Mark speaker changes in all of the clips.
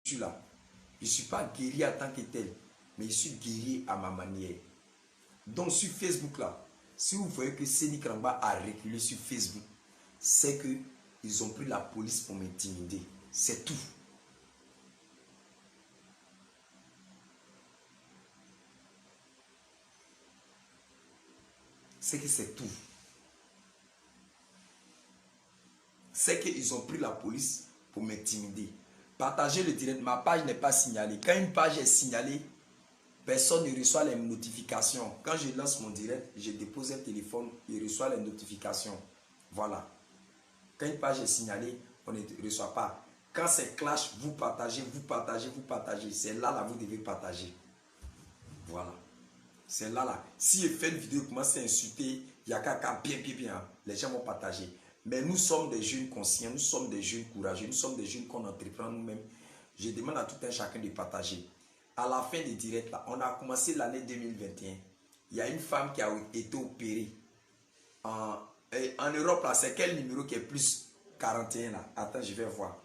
Speaker 1: suis là. Je ne suis pas guéri en tant que tel, mais je suis guéri à ma manière. Donc sur Facebook là, si vous voyez que Seni Krangba a reculé sur Facebook, c'est que ils ont pris la police pour m'intimider. C'est tout. C'est que c'est tout. C'est qu'ils ont pris la police pour m'intimider. Partagez le direct. Ma page n'est pas signalée. Quand une page est signalée, personne ne reçoit les notifications. Quand je lance mon direct, je dépose un téléphone, il reçoit les notifications. Voilà. Quand une page est signalée, on ne reçoit pas. Quand c'est clash, vous partagez, vous partagez, vous partagez. C'est là, vous devez partager. Voilà. C'est là. Si je fais une vidéo, commence à insulter, il y a quelqu'un bien. Les gens vont partager. Mais nous sommes des jeunes conscients, nous sommes des jeunes courageux, nous sommes des jeunes qu'on entreprend nous-mêmes. Je demande à tout un chacun de partager. À la fin des directs, là, on a commencé l'année 2021. Il y a une femme qui a été opérée. En Europe, là, c'est quel numéro qui est plus 41 là? Attends, je vais voir.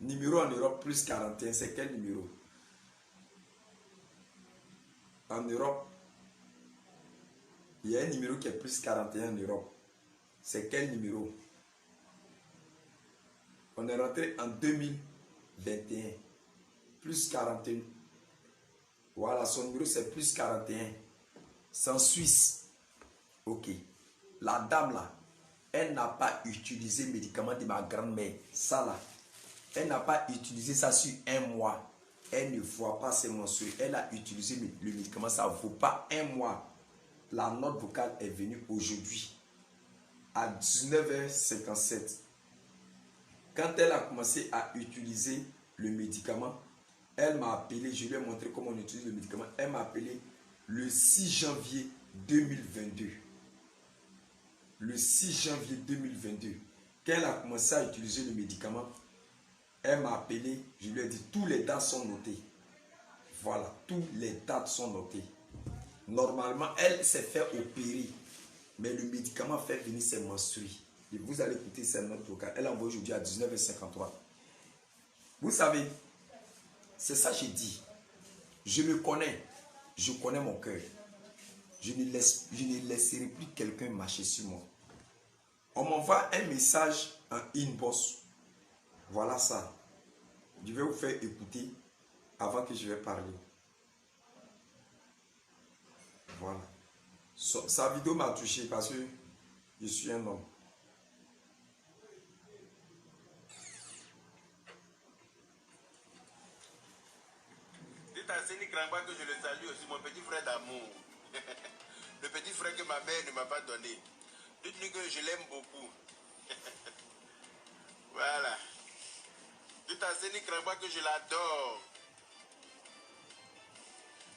Speaker 1: Numéro en Europe plus 41, c'est quel numéro? En Europe, il y a un numéro qui est plus 41 en Europe. C'est quel numéro? On est rentré en 2021. Plus 41. Voilà, son numéro c'est plus 41. C'est en Suisse. Ok. La dame là, elle n'a pas utilisé le médicament de ma grand-mère. Ça là, elle n'a pas utilisé ça sur un mois. Elle ne voit pas ses menstrues. Elle a utilisé le médicament, ça ne vaut pas un mois. La note vocale est venue aujourd'hui à 19h57. Quand elle a commencé à utiliser le médicament, elle m'a appelé, je lui ai montré comment on utilise le médicament. Elle m'a appelé le 6 janvier 2022. Le 6 janvier 2022. Quand elle a commencé à utiliser le médicament, elle m'a appelé, je lui ai dit, tous les dates sont notées. Voilà, tous les dates sont notées. Normalement, elle s'est fait opérer, mais le médicament fait venir ses menstrues. Et vous allez écouter cette note vocale. Elle a envoyé aujourd'hui à 19h53. Vous savez, c'est ça que j'ai dit. Je me connais. Je connais mon cœur. Je ne laisserai plus quelqu'un marcher sur moi. On m'envoie un message en inbox. Voilà ça. Je vais vous faire écouter avant que je vais parler. Voilà. Sa vidéo m'a touché parce que je suis un homme.
Speaker 2: Dites à Seni Krangba que je le salue aussi, mon petit frère d'amour. Le petit frère que ma mère ne m'a pas donné. Dites-lui que je l'aime beaucoup. Voilà. Dites à Seni Krangba que je l'adore.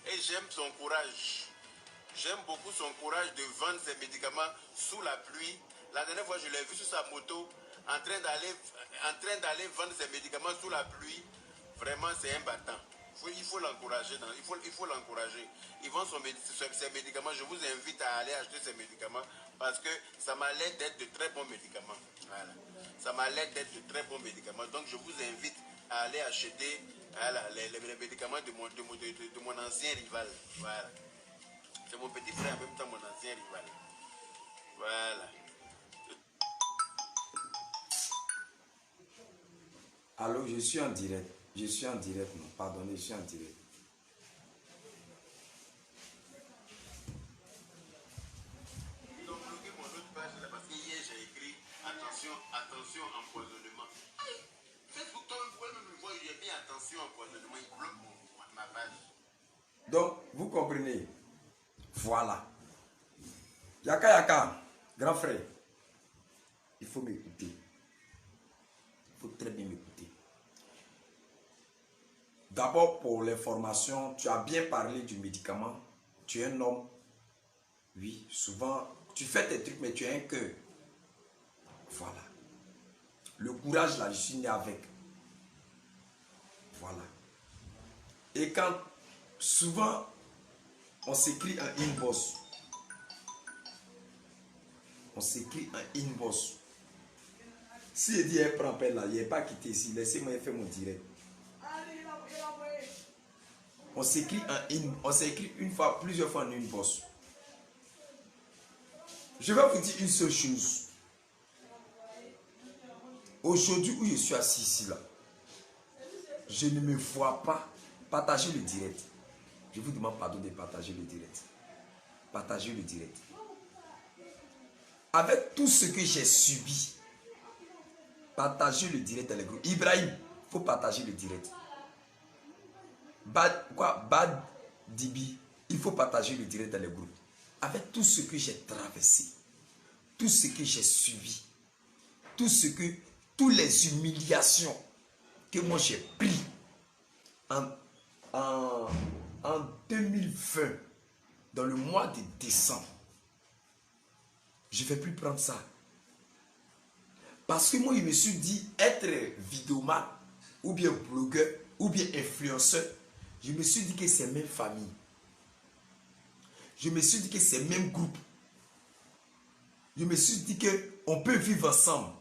Speaker 2: Et j'aime son courage. J'aime beaucoup son courage de vendre ses médicaments sous la pluie. La dernière fois, je l'ai vu sur sa moto en train d'aller vendre ses médicaments sous la pluie. Vraiment, c'est un battant. Il faut l'encourager. Il faut l'encourager. Il vend ses médicaments. Je vous invite à aller acheter ses médicaments parce que ça m'a l'air d'être de très bons médicaments. Voilà. Ça m'a l'air d'être de très bons médicaments. Donc, je vous invite à aller acheter les médicaments de mon ancien rival. Voilà. C'est mon petit frère en même temps mon ancien rival. Voilà.
Speaker 1: Alors, je suis en direct. Je suis en direct, non. Pardonnez, je suis en direct.
Speaker 2: Ils ont bloqué mon autre page là parce que hier j'ai écrit attention, empoisonnement. Facebook, toi, vous pouvez même me voir, j'ai mis attention, empoisonnement. Ils bloquent ma page.
Speaker 1: Donc, vous comprenez? Voilà. Yaka, grand frère, il faut m'écouter. Il faut très bien m'écouter. D'abord, pour l'information, tu as bien parlé du médicament. Tu es un homme. Oui, souvent, tu fais tes trucs, mais tu as un cœur. Voilà. Le courage, là, je suis né avec. Voilà. Et quand, souvent, on s'écrit en inbox. On s'écrit en inbox. Si je dis, elle prend peine là, il n'est pas quitté ici. Laissez-moi faire mon direct. On s'écrit une fois, plusieurs fois en une bosse. Je vais vous dire une seule chose. Aujourd'hui où je suis assis ici là, je ne me vois pas partager le direct. Je vous demande pardon de partager le direct. Partagez le direct. Avec tout ce que j'ai subi, partagez le direct dans les groupes. Ibrahim, il faut partager le direct. Bad Dibi, il faut partager le direct dans les groupes. Avec tout ce que j'ai traversé, tout ce que j'ai subi, toutes les humiliations que moi j'ai pris en 2020, dans le mois de décembre, je ne vais plus prendre ça. Parce que moi, je me suis dit, être vidéoman, ou bien blogueur, ou bien influenceur, je me suis dit que c'est même famille. Je me suis dit que c'est même groupe. Je me suis dit qu'on peut vivre ensemble.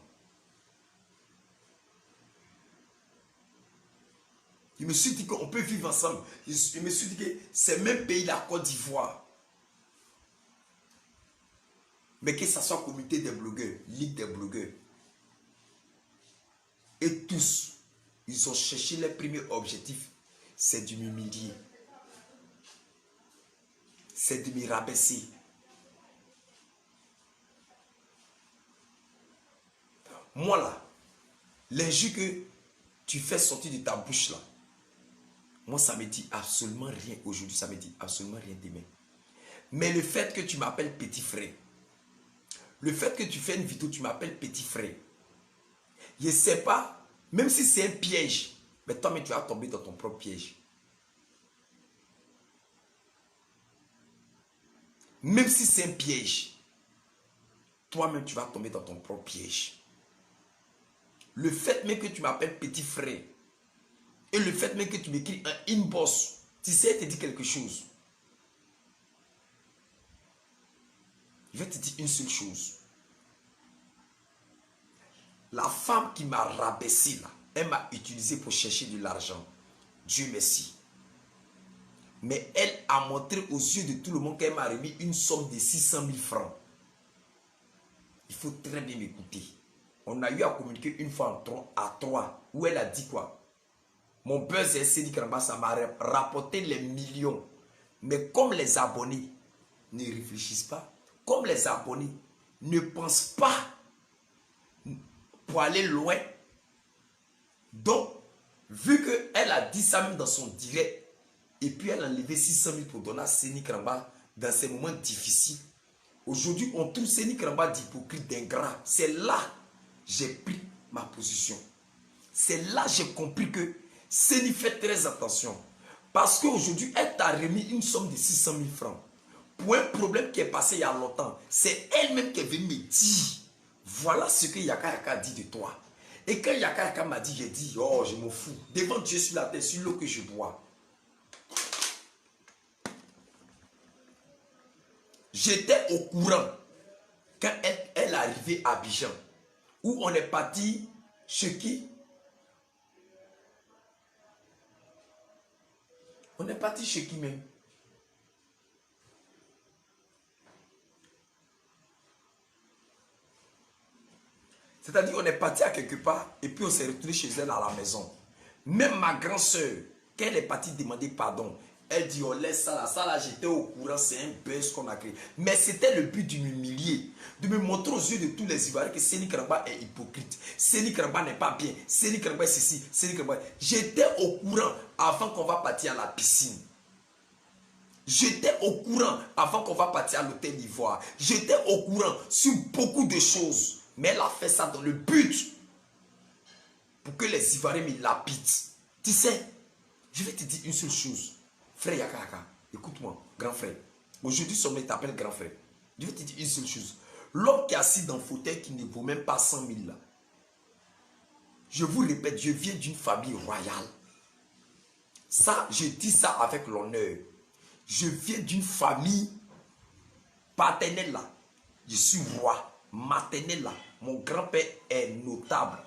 Speaker 1: Je me suis dit qu'on peut vivre ensemble. Je me suis dit que c'est même pays, la Côte d'Ivoire. Mais que ce soit communauté des blogueurs, ligue des blogueurs. Et tous, ils ont cherché leur premier objectif, c'est de m'humilier. C'est de me rabaisser. Moi là, l'injure que tu fais sortir de ta bouche là, moi ça me dit absolument rien aujourd'hui, ça me dit absolument rien demain. Mais le fait que tu m'appelles petit frère, le fait que tu fais une vidéo, tu m'appelles petit frère, je ne sais pas, même si c'est un piège, mais toi-même tu vas tomber dans ton propre piège. Même si c'est un piège, toi-même tu vas tomber dans ton propre piège. Le fait même que tu m'appelles petit frère, et le fait même que tu m'écris un inbox, tu sais, te dit quelque chose. Je vais te dire une seule chose. La femme qui m'a rabaissé là, elle m'a utilisé pour chercher de l'argent. Dieu merci. Mais elle a montré aux yeux de tout le monde qu'elle m'a remis une somme de 600 000 francs. Il faut très bien m'écouter. On a eu à communiquer une fois à 3, où elle a dit quoi? Mon buzz est Seni Kramba, ça m'a rapporté les millions. Mais comme les abonnés ne réfléchissent pas, comme les abonnés ne pensent pas pour aller loin, donc, vu qu'elle a dit ça même dans son direct, et puis elle a enlevé 600 000 pour donner à Seni Kramba dans ces moments difficiles, aujourd'hui, on trouve Seni Kramba d'hypocrite, d'ingrat. C'est là que j'ai pris ma position. C'est là que j'ai compris que Seni fait très attention. Parce qu'aujourd'hui, elle t'a remis une somme de 600 000 francs. Pour un problème qui est passé il y a longtemps. C'est elle-même qui est venue me dire, voilà ce que Yaka Yaka dit de toi. Et quand Yaka Yaka m'a dit, j'ai dit, oh, je m'en fous. Devant Dieu sur la terre, sur l'eau que je bois. J'étais au courant quand elle est arrivée à Abidjan, où on est parti chez qui? On est parti chez qui même? C'est-à-dire on est parti à quelque part et puis on s'est retrouvé chez elle à la maison. Même ma grande soeur, quand elle est partie demander pardon, elle dit on laisse ça là j'étais au courant, c'est un buzz qu'on a créé. Mais c'était le but de m'humilier, de me montrer aux yeux de tous les Ivoiriens que Seni Kramba est hypocrite. Seni Kramba n'est pas bien, Seni Kramba est ceci, Seni Kramba. J'étais au courant avant qu'on va partir à la piscine. J'étais au courant avant qu'on va partir à l'hôtel d'Ivoire. J'étais au courant sur beaucoup de choses. Mais elle a fait ça dans le but pour que les Ivoiriens me lapident. Tu sais, je vais te dire une seule chose. Frère Yaka Yaka, écoute-moi, grand frère. Aujourd'hui, son mec t'appelle grand frère. Je vais te dire une seule chose. L'homme qui est assis dans le fauteuil qui ne vaut même pas 100 000 là. Je vous répète, je viens d'une famille royale. Ça, je dis ça avec l'honneur. Je viens d'une famille paternelle là. Je suis roi. Maternelle là. Mon grand-père est notable.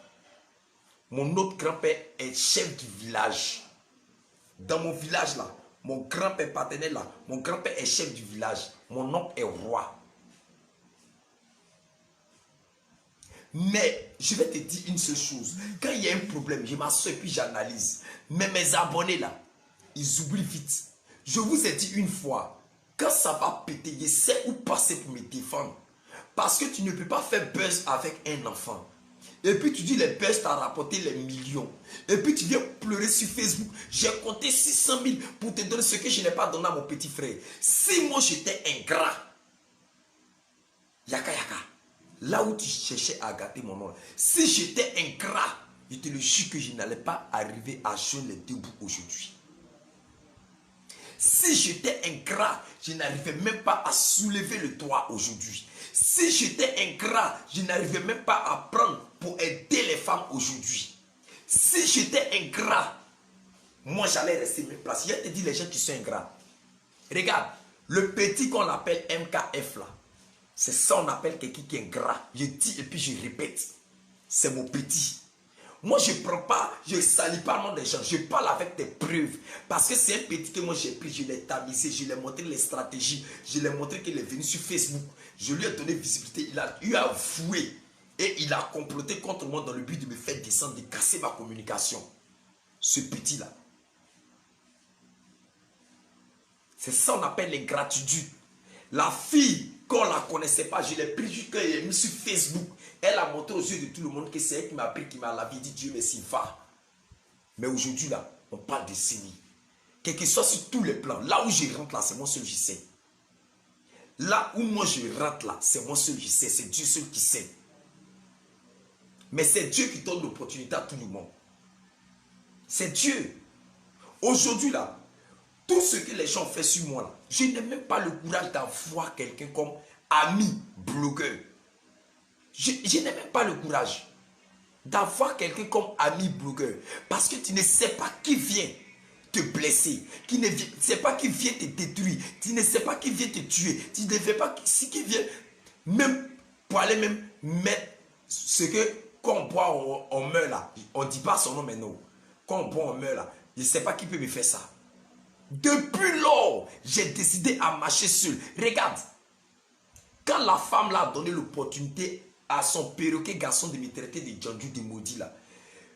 Speaker 1: Mon autre grand-père est chef du village. Dans mon village là, Mon grand-père paternel là, mon grand-père est chef du village. Mon oncle est roi. Mais je vais te dire une seule chose. Quand il y a un problème, je m'assois et puis j'analyse. Mais mes abonnés là, ils oublient vite. Je vous ai dit une fois, quand ça va péter, je sais où passer pour me défendre. Parce que tu ne peux pas faire buzz avec un enfant. Et puis tu dis les buzz t'ont rapporté les millions. Et puis tu viens pleurer sur Facebook. J'ai compté 600 000 pour te donner ce que je n'ai pas donné à mon petit frère. Si moi j'étais ingrat, yaka yaka, là où tu cherchais à gâter mon nom, si j'étais ingrat, je te le jure que je n'allais pas arriver à joindre les deux bouts aujourd'hui. Si j'étais ingrat, je n'arrivais même pas à soulever le toit aujourd'hui. Si j'étais ingrat, je n'arrivais même pas à prendre pour aider les femmes aujourd'hui. Si j'étais ingrat, moi j'allais rester même place. Je te dis les gens qui sont ingrats. Regarde, le petit qu'on appelle MKF là, c'est ça on appelle quelqu'un qui est ingrat. Je dis et puis je répète, c'est mon petit. Moi, je ne prends pas, je ne salis pas le nom des gens. Je parle avec des preuves. Parce que c'est un petit que moi j'ai pris, je l'ai tamisé, je lui ai montré les stratégies, je lui ai montré qu'il est venu sur Facebook. Je lui ai donné visibilité, il a eu avoué. Et il a comploté contre moi dans le but de me faire descendre, de casser ma communication. Ce petit-là. C'est ça qu'on appelle l'ingratitude. La fille, quand on ne la connaissait pas, je l'ai pris juste quand elle est mise sur Facebook. Elle a montré aux yeux de tout le monde que c'est elle qui m'a pris, qui m'a lavé, dit Dieu merci, va. Mais aujourd'hui là, on parle de signes. Quel que soit sur tous les plans, là où je rentre là, c'est moi seul qui sais. Là où moi je rentre là, c'est moi seul qui sais, c'est Dieu seul qui sait. Mais c'est Dieu qui donne l'opportunité à tout le monde. C'est Dieu. Aujourd'hui là, tout ce que les gens font sur moi là, je n'ai même pas le courage d'avoir quelqu'un comme ami blogueur. Je n'ai même pas le courage d'avoir quelqu'un comme ami blogueur. Parce que tu ne sais pas qui vient te blesser. Tu ne sais pas qui vient te détruire. Tu ne sais pas qui vient te tuer. Tu ne sais pas qui vient même pour aller même mettre ce que quand on boit, on meurt là. On ne dit pas son nom maintenant. Quand on boit, on meurt là. Je ne sais pas qui peut me faire ça. Depuis lors, j'ai décidé à marcher seul. Regarde. Quand la femme là a donné l'opportunité à son perroquet garçon de me traiter de Djandju, de maudit là.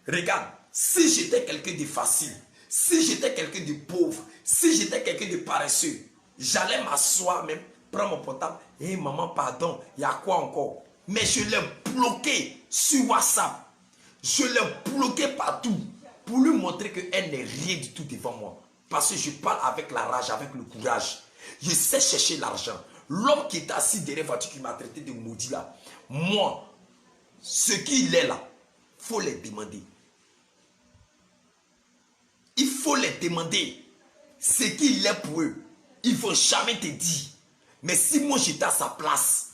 Speaker 1: Regarde, si j'étais quelqu'un de facile, si j'étais quelqu'un de pauvre, si j'étais quelqu'un de paresseux, j'allais m'asseoir même, prendre mon portable, et maman pardon, il y a quoi encore? Mais je l'ai bloqué sur WhatsApp. Je l'ai bloqué partout pour lui montrer qu'elle n'est rien du tout devant moi. Parce que je parle avec la rage, avec le courage. Je sais chercher l'argent. L'homme qui est assis derrière la voiture qui m'a traité de maudit là, moi, ce qu'il est là, il faut les demander. Il faut les demander. Ce qu'il est pour eux, ils ne vont jamais te dire. Mais si moi j'étais à sa place,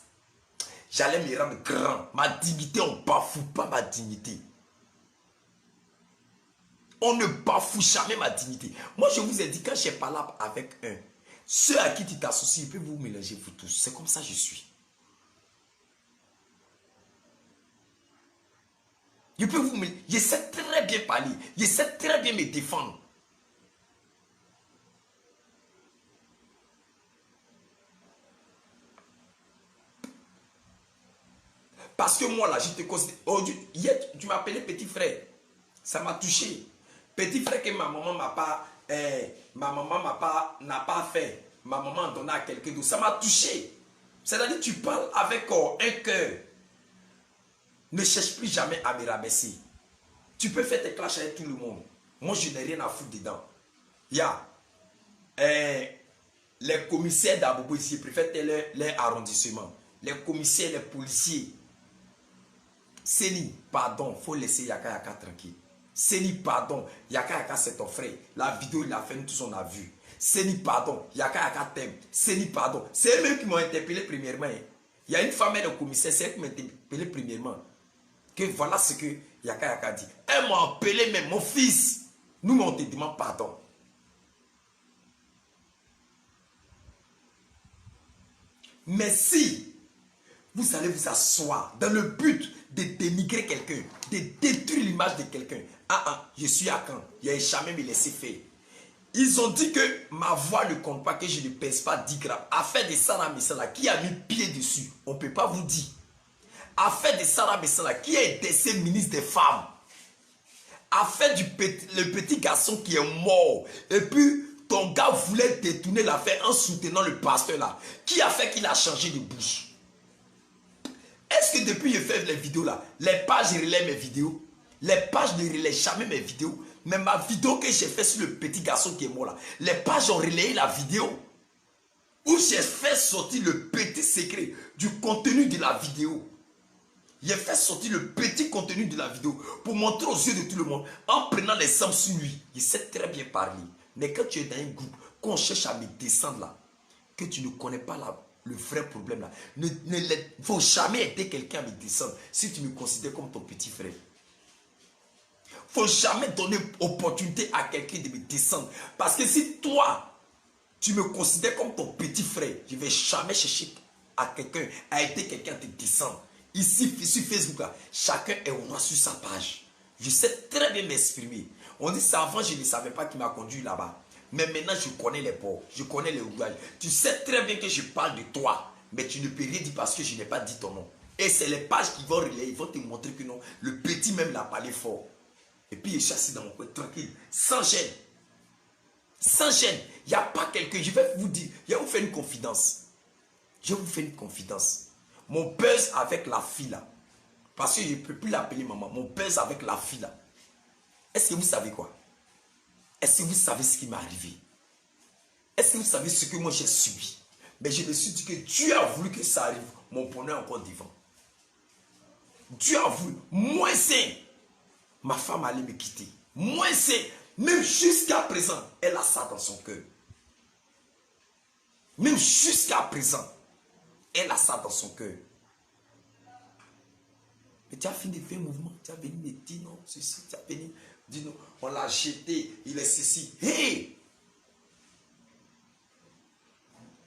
Speaker 1: j'allais me rendre grand. Ma dignité, on ne bafoue pas ma dignité. On ne bafoue jamais ma dignité. Moi, je vous ai dit, quand j'ai parlé avec un, ceux à qui tu t'associes, ils peuvent vous mélanger, vous tous. C'est comme ça que je suis. Je sais très bien parler. Je sais très bien me défendre. Parce que moi, là, je te considère... Hier, tu m'as appelé petit frère. Ça m'a touché. Petit frère que ma maman m'a pas... n'a pas fait. Ma maman a donné à quelqu'un d'autre. Ça m'a touché. C'est-à-dire que tu parles avec un cœur. Ne cherche plus jamais à me rabaisser. Tu peux faire tes clashs avec tout le monde. Moi, je n'ai rien à foutre dedans. Il y a les commissaires d'Abobo ici, préfèrent leur arrondissement. Les commissaires, les policiers. Seni, pardon, il faut laisser Yaka Yaka tranquille. Seni, pardon, Yaka Yaka c'est ton frère. La vidéo, il a fait, nous tous on a vu. Seni, pardon, Yaka Yaka t'aime. Seni, pardon. C'est eux qui m'ont interpellé premièrement. Il y a une femme, elle est commissaire, c'est elle qui m'a interpellé premièrement. Que voilà ce que Yaka Yaka dit. Elle m'a appelé même, mon fils. Nous, on te demande pardon. Mais si vous allez vous asseoir dans le but de dénigrer quelqu'un, de détruire l'image de quelqu'un, je suis à Caen, il n'a jamais me laissé faire. Ils ont dit que ma voix ne compte pas, que je ne pèse pas 10 grammes. Affaire de Sarah Messala, qui a mis pied dessus? On ne peut pas vous dire. Affaire de Sarah Messala, qui a été ministre des femmes. Affaire du le petit garçon qui est mort. Et puis, ton gars voulait détourner l'affaire en soutenant le pasteur là. Qui a fait qu'il a changé de bouche? Est-ce que depuis que je fais les vidéos là, les pages relaient mes vidéos? Les pages ne relaient jamais mes vidéos. Mais ma vidéo que j'ai fait sur le petit garçon qui est mort là, les pages ont relayé la vidéo. Où j'ai fait sortir le petit secret du contenu de la vidéo. J'ai fait sortir le petit contenu de la vidéo pour montrer aux yeux de tout le monde en prenant l'exemple sur lui. Il sait très bien parler. Mais quand tu es dans un groupe, qu'on cherche à me descendre là, que tu ne connais pas le vrai problème là, ne faut jamais aider quelqu'un à me descendre si tu me considères comme ton petit frère. Faut jamais donner opportunité à quelqu'un de me descendre. Parce que si toi, tu me considères comme ton petit frère, je ne vais jamais chercher à quelqu'un, à aider quelqu'un à te descendre. Ici, sur Facebook, là, chacun est roi sur sa page. Je sais très bien m'exprimer. On dit ça avant, je ne savais pas qui m'a conduit là-bas. Mais maintenant, je connais les ports, je connais les rouages. Tu sais très bien que je parle de toi, mais tu ne peux rien dire parce que je n'ai pas dit ton nom. Et c'est les pages qui vont relayer, ils vont te montrer que non, le petit même l'a parlé fort. Et puis, il est chassé dans mon coin, tranquille, sans gêne. Sans gêne. Il n'y a pas quelqu'un, je vais vous dire, je vais vous faire une confidence. Je vais vous faire une confidence. Mon buzz avec la fille là, parce que je ne peux plus l'appeler maman, mon buzz avec la fille là. Est-ce que vous savez quoi? Est-ce que vous savez ce qui m'est arrivé? Est-ce que vous savez ce que moi j'ai subi? Mais je me suis dit que Dieu a voulu que ça arrive. Mon bonheur encore devant. Dieu a voulu. Moi c'est, ma femme allait me quitter. Moi c'est, même jusqu'à présent, elle a ça dans son cœur. Même jusqu'à présent, elle a ça dans son cœur. Mais tu as fini de faire un mouvement. Tu as venu me dire non, ceci. Tu as venu dire non, on l'a jeté, il est ceci. Hey!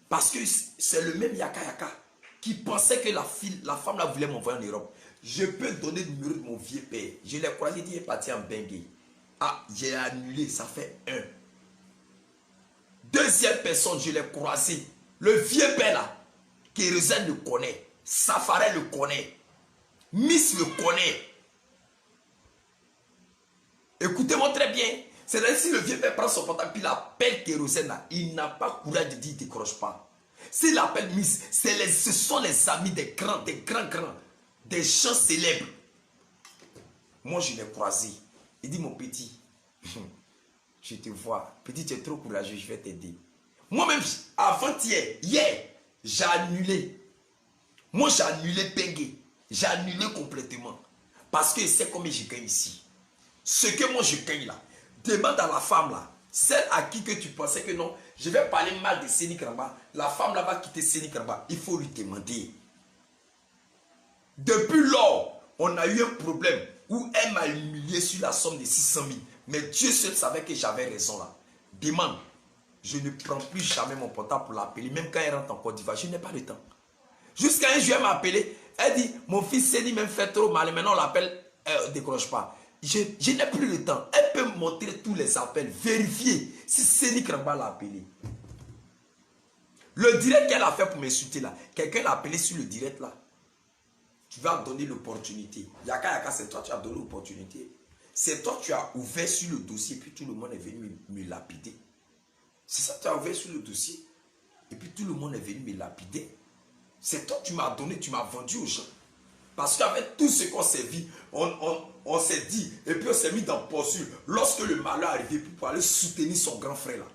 Speaker 1: Parce que c'est le même Yaka Yaka qui pensait que la femme là voulait m'envoyer en Europe. Je peux donner le numéro de mon vieux père. Je l'ai croisé, il est parti en Bengue. Ah, j'ai annulé, ça fait 1. Deuxième personne, je l'ai croisé. Le vieux père là. Kérosène le connaît, Safaré le connaît, Miss le connaît. Écoutez-moi très bien. C'est-à-dire si le vieux père prend son portable et il appelle Kérosène là, il n'a pas courage de dire qu'il ne décroche pas. S'il appelle Miss, ce sont les amis des grands, des gens célèbres. Moi je l'ai croisé. Il dit mon petit, je te vois, petit tu es trop courageux, je vais t'aider. Moi-même, hier, j'ai annulé. Moi, j'ai annulé Bengue. J'ai annulé complètement. Parce que c'est combien je gagne ici. Ce que moi je gagne là. Demande à la femme là. Celle à qui que tu pensais que non. Je vais parler mal de Séni Kramba. La femme là va quitter Séni Kramba. Il faut lui demander. Depuis lors, on a eu un problème où elle m'a humilié sur la somme de 600 000. Mais Dieu seul savait que j'avais raison là. Demande. Je ne prends plus jamais mon portable pour l'appeler. Même quand elle rentre en Côte d'Ivoire, je n'ai pas le temps. Jusqu'à un jour, elle m'a appelé. Elle dit, mon fils Séni même fait trop mal. Maintenant, on l'appelle, elle ne décroche pas. Je n'ai plus le temps. Elle peut montrer tous les appels. Vérifier si Séni Kramba l'a appelé. Le direct qu'elle a fait pour m'insulter là. Quelqu'un l'a appelé sur le direct là. Tu vas donner l'opportunité. Yaka Yaka, c'est toi qui as donné l'opportunité. C'est toi qui as ouvert sur le dossier. Puis tout le monde est venu me lapider. C'est ça que tu as ouvert sur le dossier. Et puis tout le monde est venu me lapider. C'est toi que tu m'as donné, tu m'as vendu aux gens. Parce qu'avec tout ce qu'on s'est vu, on s'est dit, et puis on s'est mis dans posture. Lorsque le malheur est arrivé pour aller soutenir son grand frère là.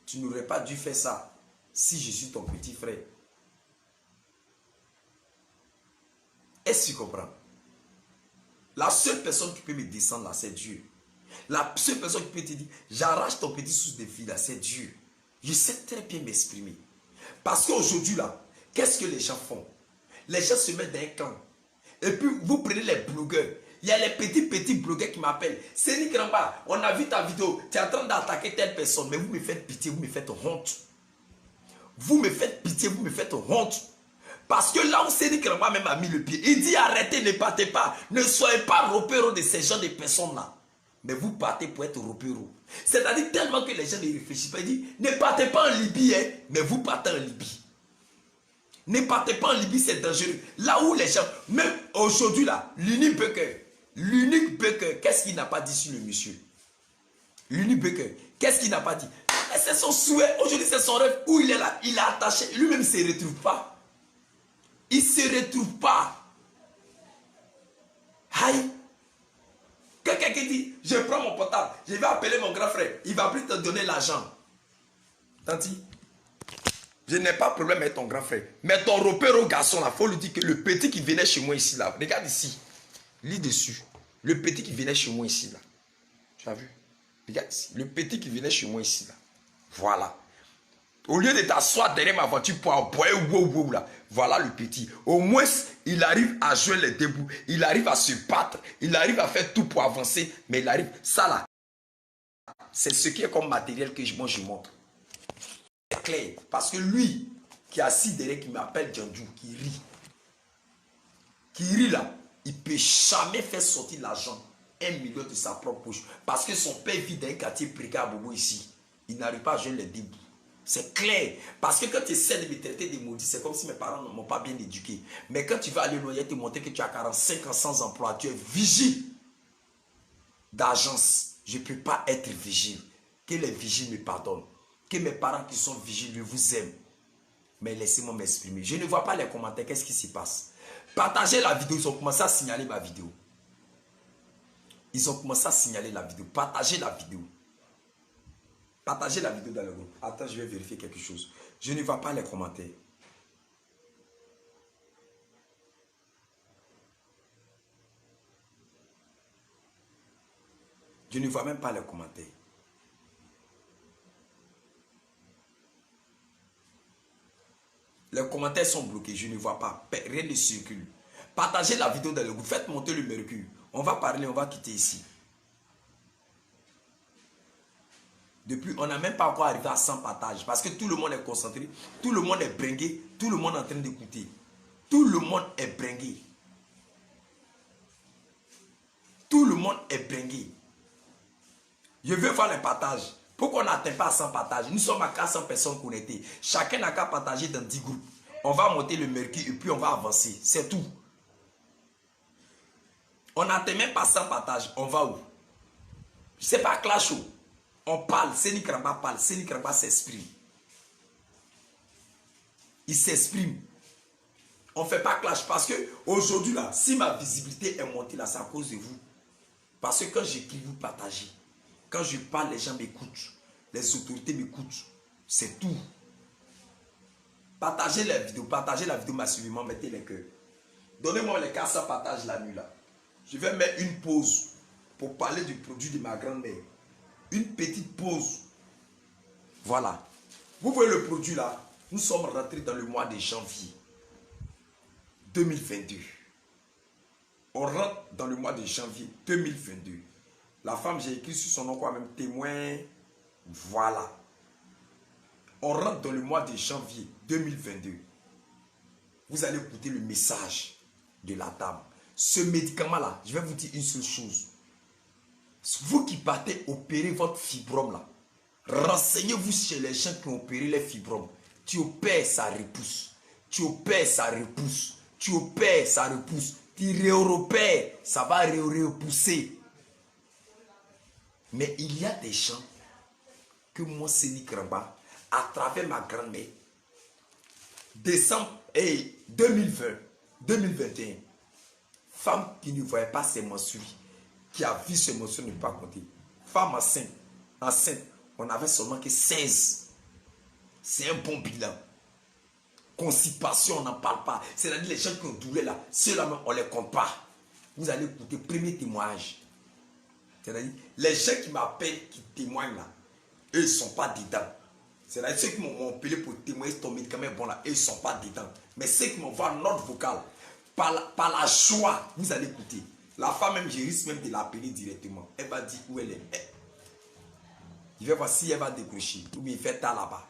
Speaker 1: Tu n'aurais pas dû faire ça si je suis ton petit frère. Est-ce que tu comprends? La seule personne qui peut me descendre là, c'est Dieu. La seule personne qui peut te dire, j'arrache ton petit sous de vie là, c'est Dieu. Je sais très bien m'exprimer. Parce qu'aujourd'hui là, qu'est-ce que les gens font? Les gens se mettent dans un camp. Et puis vous prenez les blogueurs. Il y a les petits blogueurs qui m'appellent. Séni Kramba, on a vu ta vidéo. Tu es en train d'attaquer telle personne. Mais vous me faites pitié, vous me faites honte. Vous me faites pitié, vous me faites honte. Parce que là où Séni Kramba même a mis le pied, il dit arrêtez, ne partez pas. Ne soyez pas repérés de ces gens de personnes là. Mais vous partez pour être ropero. C'est-à-dire tellement que les gens ne réfléchissent pas. Ils disent, ne partez pas en Libye, hein, mais vous partez en Libye. Ne partez pas en Libye, c'est dangereux. Là où les gens, même aujourd'hui là, l'unique Becker, qu'est-ce qu'il n'a pas dit sur le monsieur? L'unique Becker, qu'est-ce qu'il n'a pas dit? C'est son souhait, aujourd'hui c'est son rêve, où il est là, il est attaché, lui-même il ne se retrouve pas. Il ne se retrouve pas. Aïe. Quelqu'un qui dit, je prends mon portable, je vais appeler mon grand frère, il va plus te donner l'argent. Tanti, je n'ai pas de problème avec ton grand frère. Mais ton repère au garçon, il faut lui dire que le petit qui venait chez moi ici, là, regarde ici, lis dessus. Le petit qui venait chez moi ici, là. Tu as vu? Regarde ici, le petit qui venait chez moi ici, là. Voilà. Au lieu de t'asseoir derrière ma voiture pour aboyer, wow, là, voilà le petit. Au moins, il arrive à jouer les débouts, il arrive à se battre, il arrive à faire tout pour avancer, mais il arrive. Ça là, c'est ce qui est comme matériel que moi je montre. C'est clair. Parce que lui, qui est assis derrière, qui m'appelle Djandjou, qui rit là, il ne peut jamais faire sortir l'argent, 1 million de sa propre poche. Parce que son père vit dans un quartier précaire à Bobo ici. Il n'arrive pas à jouer les débouts. C'est clair. Parce que quand tu essaies de me traiter de maudit, c'est comme si mes parents ne m'ont pas bien éduqué. Mais quand tu vas aller loin, te montrer que tu as 45 ans sans emploi, tu es vigile d'agence. Je ne peux pas être vigile. Que les vigiles me pardonnent. Que mes parents qui sont vigiles, je vous aime. Mais laissez-moi m'exprimer. Je ne vois pas les commentaires. Qu'est-ce qui se passe? Partagez la vidéo. Ils ont commencé à signaler ma vidéo. Ils ont commencé à signaler la vidéo. Partagez la vidéo. Partagez la vidéo dans le groupe. Attends, je vais vérifier quelque chose. Je ne vois pas les commentaires. Je ne vois même pas les commentaires. Les commentaires sont bloqués. Je ne vois pas. Rien ne circule. Partagez la vidéo dans le groupe. Faites monter le mercure. On va parler, on va quitter ici. Depuis, on n'a même pas encore arrivé à 100 partages. Parce que tout le monde est concentré. Tout le monde est bringué. Tout le monde est en train d'écouter. Tout le monde est bringué. Tout le monde est bringué. Je veux voir les partages. Pourquoi on n'atteint pas 100 partages? Nous sommes à 400 personnes connectées. Chacun n'a qu'à partager dans 10 groupes. On va monter le mercure et puis on va avancer. C'est tout. On n'atteint même pas 100 partages. On va où? Je ne sais pas, Clash. On parle. Seni Kramba parle. Seni Kramba s'exprime. Il s'exprime. On ne fait pas clash. Parce que aujourd'hui, là, si ma visibilité est montée, là, c'est à cause de vous. Parce que quand j'écris, vous partagez. Quand je parle, les gens m'écoutent. Les autorités m'écoutent. C'est tout. Partagez la vidéo massivement, mettez les cœurs. Donnez-moi les 400 partages la nuit là. Je vais mettre une pause pour parler du produit de ma grand-mère. Une petite pause. Voilà. Vous voyez le produit là. Nous sommes rentrés dans le mois de janvier 2022. On rentre dans le mois de janvier 2022. La femme, j'ai écrit sur son nom quoi même, témoin. Voilà. On rentre dans le mois de janvier 2022. Vous allez écouter le message de la dame. Ce médicament-là, je vais vous dire une seule chose. Vous qui partez opérer votre fibrome là, renseignez-vous chez les gens qui ont opéré les fibromes. Tu opères, ça repousse. Tu opères, ça repousse. Tu opères, ça repousse. Tu réopères, ça va repousser. Mais il y a des gens que moi, Seni Kramba, à travers ma grand-mère, décembre 2020, 2021, femme qui ne voyait pas ses menstrues, qui a vu ses menstrues ne pas compter. Femme enceinte, on avait seulement que 16. C'est un bon bilan. Constipation, on n'en parle pas. C'est-à-dire les gens qui ont doulé là, ceux-là, on ne les compte pas. Vous allez écouter, premier témoignage. C'est-à-dire, les gens qui m'appellent, qui témoignent là, eux, ils ne sont pas dedans. C'est-à-dire, ceux qui m'ont appelé pour témoigner ton médicament est bon là, eux, ils ne sont pas dedans. Mais ceux qui m'envoient une note vocale, par la joie, vous allez écouter. La femme même, je risque même de l'appeler directement. Elle va dire où elle est. Je vais voir si elle va décrocher. Ou bien il fait ça là-bas.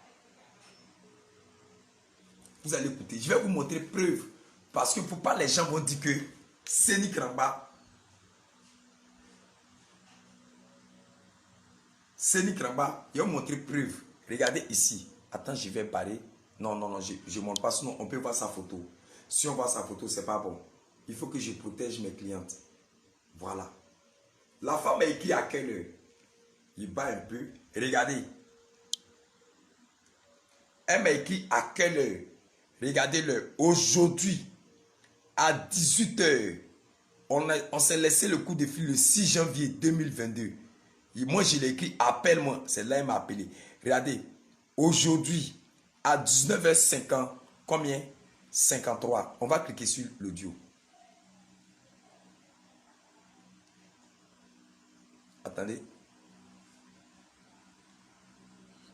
Speaker 1: Vous allez écouter. Je vais vous montrer preuve. Parce que pour pas les gens vont dire que Seni Kramba Seni Kramba, ils ont montré preuve. Regardez ici. Attends, je vais parler. Non, non, non, je ne montre pas. Sinon, on peut voir sa photo. Si on voit sa photo, c'est pas bon. Il faut que je protège mes clientes. Voilà. La femme a écrit à quelle heure? Il bat un peu. Regardez. Elle m'a écrit à quelle heure? Regardez l'heure. Aujourd'hui, à 18 h, on s'est laissé le coup de fil le 6 janvier 2022. Et moi, je l'ai écrit, appelle-moi. C'est là, il m'a appelé. Regardez, aujourd'hui, à 19 h 50, combien? 53. On va cliquer sur l'audio. Attendez.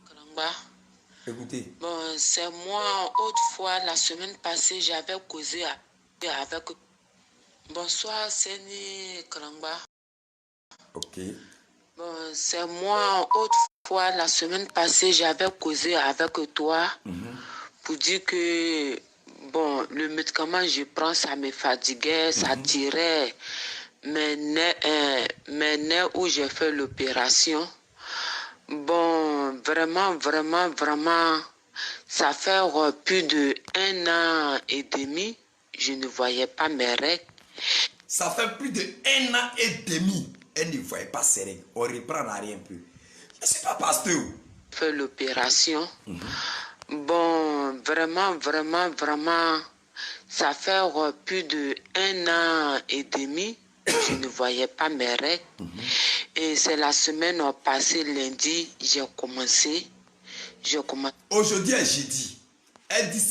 Speaker 3: Kramba.
Speaker 1: Écoutez.
Speaker 3: Bon, c'est moi, autrefois, la semaine passée, j'avais causé avec... Bonsoir, Seni Kramba.
Speaker 1: Ok.
Speaker 3: Bon, c'est moi, autrefois, la semaine passée, j'avais causé avec toi pour dire que, bon, le médicament que je prends, ça me fatiguait, ça tirait. Mais nerfs où j'ai fait l'opération, bon, vraiment, ça fait plus de 1 an et demi, je ne voyais pas mes règles.
Speaker 1: Ça fait plus de 1 an et demi. Elle ne voyait pas ses règles. On reprend en arrière un peu. Je ne suis pas pasteur.
Speaker 3: Fait l'opération. Bon, vraiment, ça fait plus de 1 an et demi, je ne voyais pas mes règles. Et c'est la semaine passée, lundi, j'ai commencé.
Speaker 1: Aujourd'hui est jeudi. Elle dit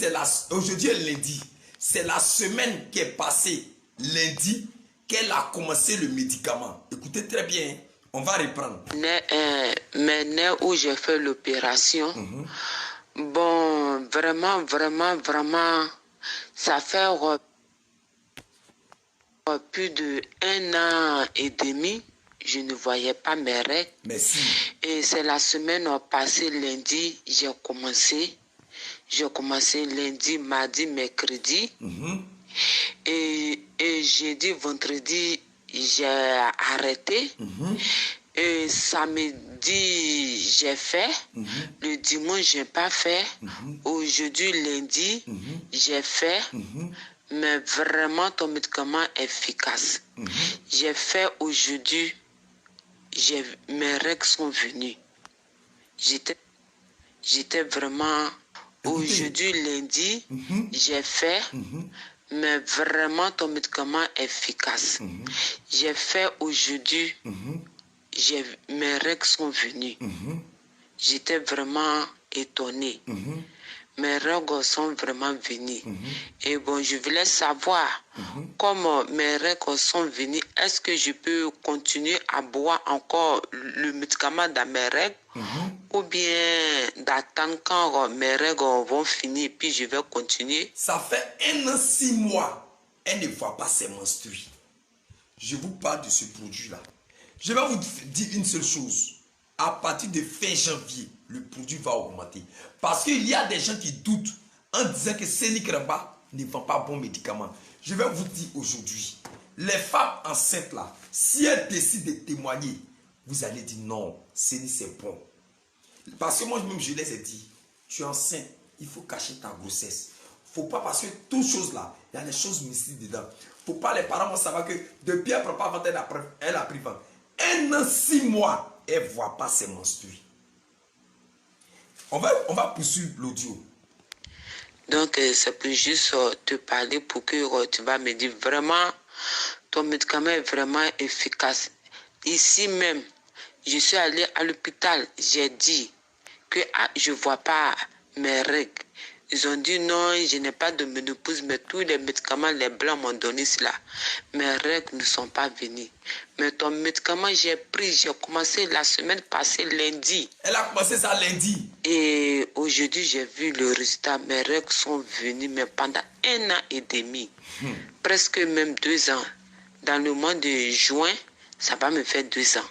Speaker 1: aujourd'hui est lundi. C'est la semaine qui est passée lundi qu'elle a commencé le médicament. Écoutez très bien. On va reprendre.
Speaker 3: Mes nerfs où j'ai fait l'opération. Bon, vraiment, ça fait plus de 1 an et demi, je ne voyais pas mes règles.
Speaker 1: Merci.
Speaker 3: Et c'est la semaine passée, lundi, j'ai commencé. J'ai commencé lundi, mardi, mercredi. Et jeudi, vendredi, j'ai arrêté. Et samedi, j'ai fait. Le dimanche, je n'ai pas fait. Aujourd'hui, lundi, j'ai fait. Mais vraiment, ton médicament est efficace. J'ai fait aujourd'hui, mes règles sont venues. J'étais vraiment... Aujourd'hui, lundi, j'ai fait. Mais vraiment, ton médicament est efficace. J'ai fait aujourd'hui, mes règles sont venues. J'étais vraiment étonnée. Mes règles sont vraiment venues. Et bon, je voulais savoir, comment mes règles sont venues, est-ce que je peux continuer à boire encore le médicament dans mes règles, ou bien d'attendre quand mes règles vont finir, puis je vais continuer?
Speaker 1: Ça fait 1 an 6 mois. Elle ne voit pas ses menstrues. Je vous parle de ce produit-là. Je vais vous dire une seule chose. À partir de fin janvier, le produit va augmenter. Parce qu'il y a des gens qui doutent en disant que Seni Kramba ne vend pas bon médicament. Je vais vous dire aujourd'hui, les femmes enceintes là, si elles décident de témoigner, vous allez dire non, Seni c'est bon. Parce que moi-même je les ai dit, tu es enceinte, il faut cacher ta grossesse. Faut pas, parce que toutes choses là, il y a des choses mystiques dedans. Faut pas, les parents vont savoir que depuis elle ne prend pas vente, elle a pris vente. 1 an 6 mois. Elle ne voit pas ses menstrues. On va poursuivre l'audio.
Speaker 3: Donc, c'est plus juste te parler pour que tu vas me dire vraiment, ton médicament est vraiment efficace. Ici même, je suis allé à l'hôpital, j'ai dit que je ne vois pas mes règles. Ils ont dit non, je n'ai pas de ménopause, mais tous les médicaments, les blancs m'ont donné cela. Mes règles ne sont pas venues. Mais ton médicament, j'ai pris, j'ai commencé la semaine passée, lundi.
Speaker 1: Elle a commencé ça lundi.
Speaker 3: Et aujourd'hui, j'ai vu le résultat. Mes règles sont venues, mais pendant 1 an et demi, presque même 2 ans. Dans le mois de juin, ça va me faire 2 ans.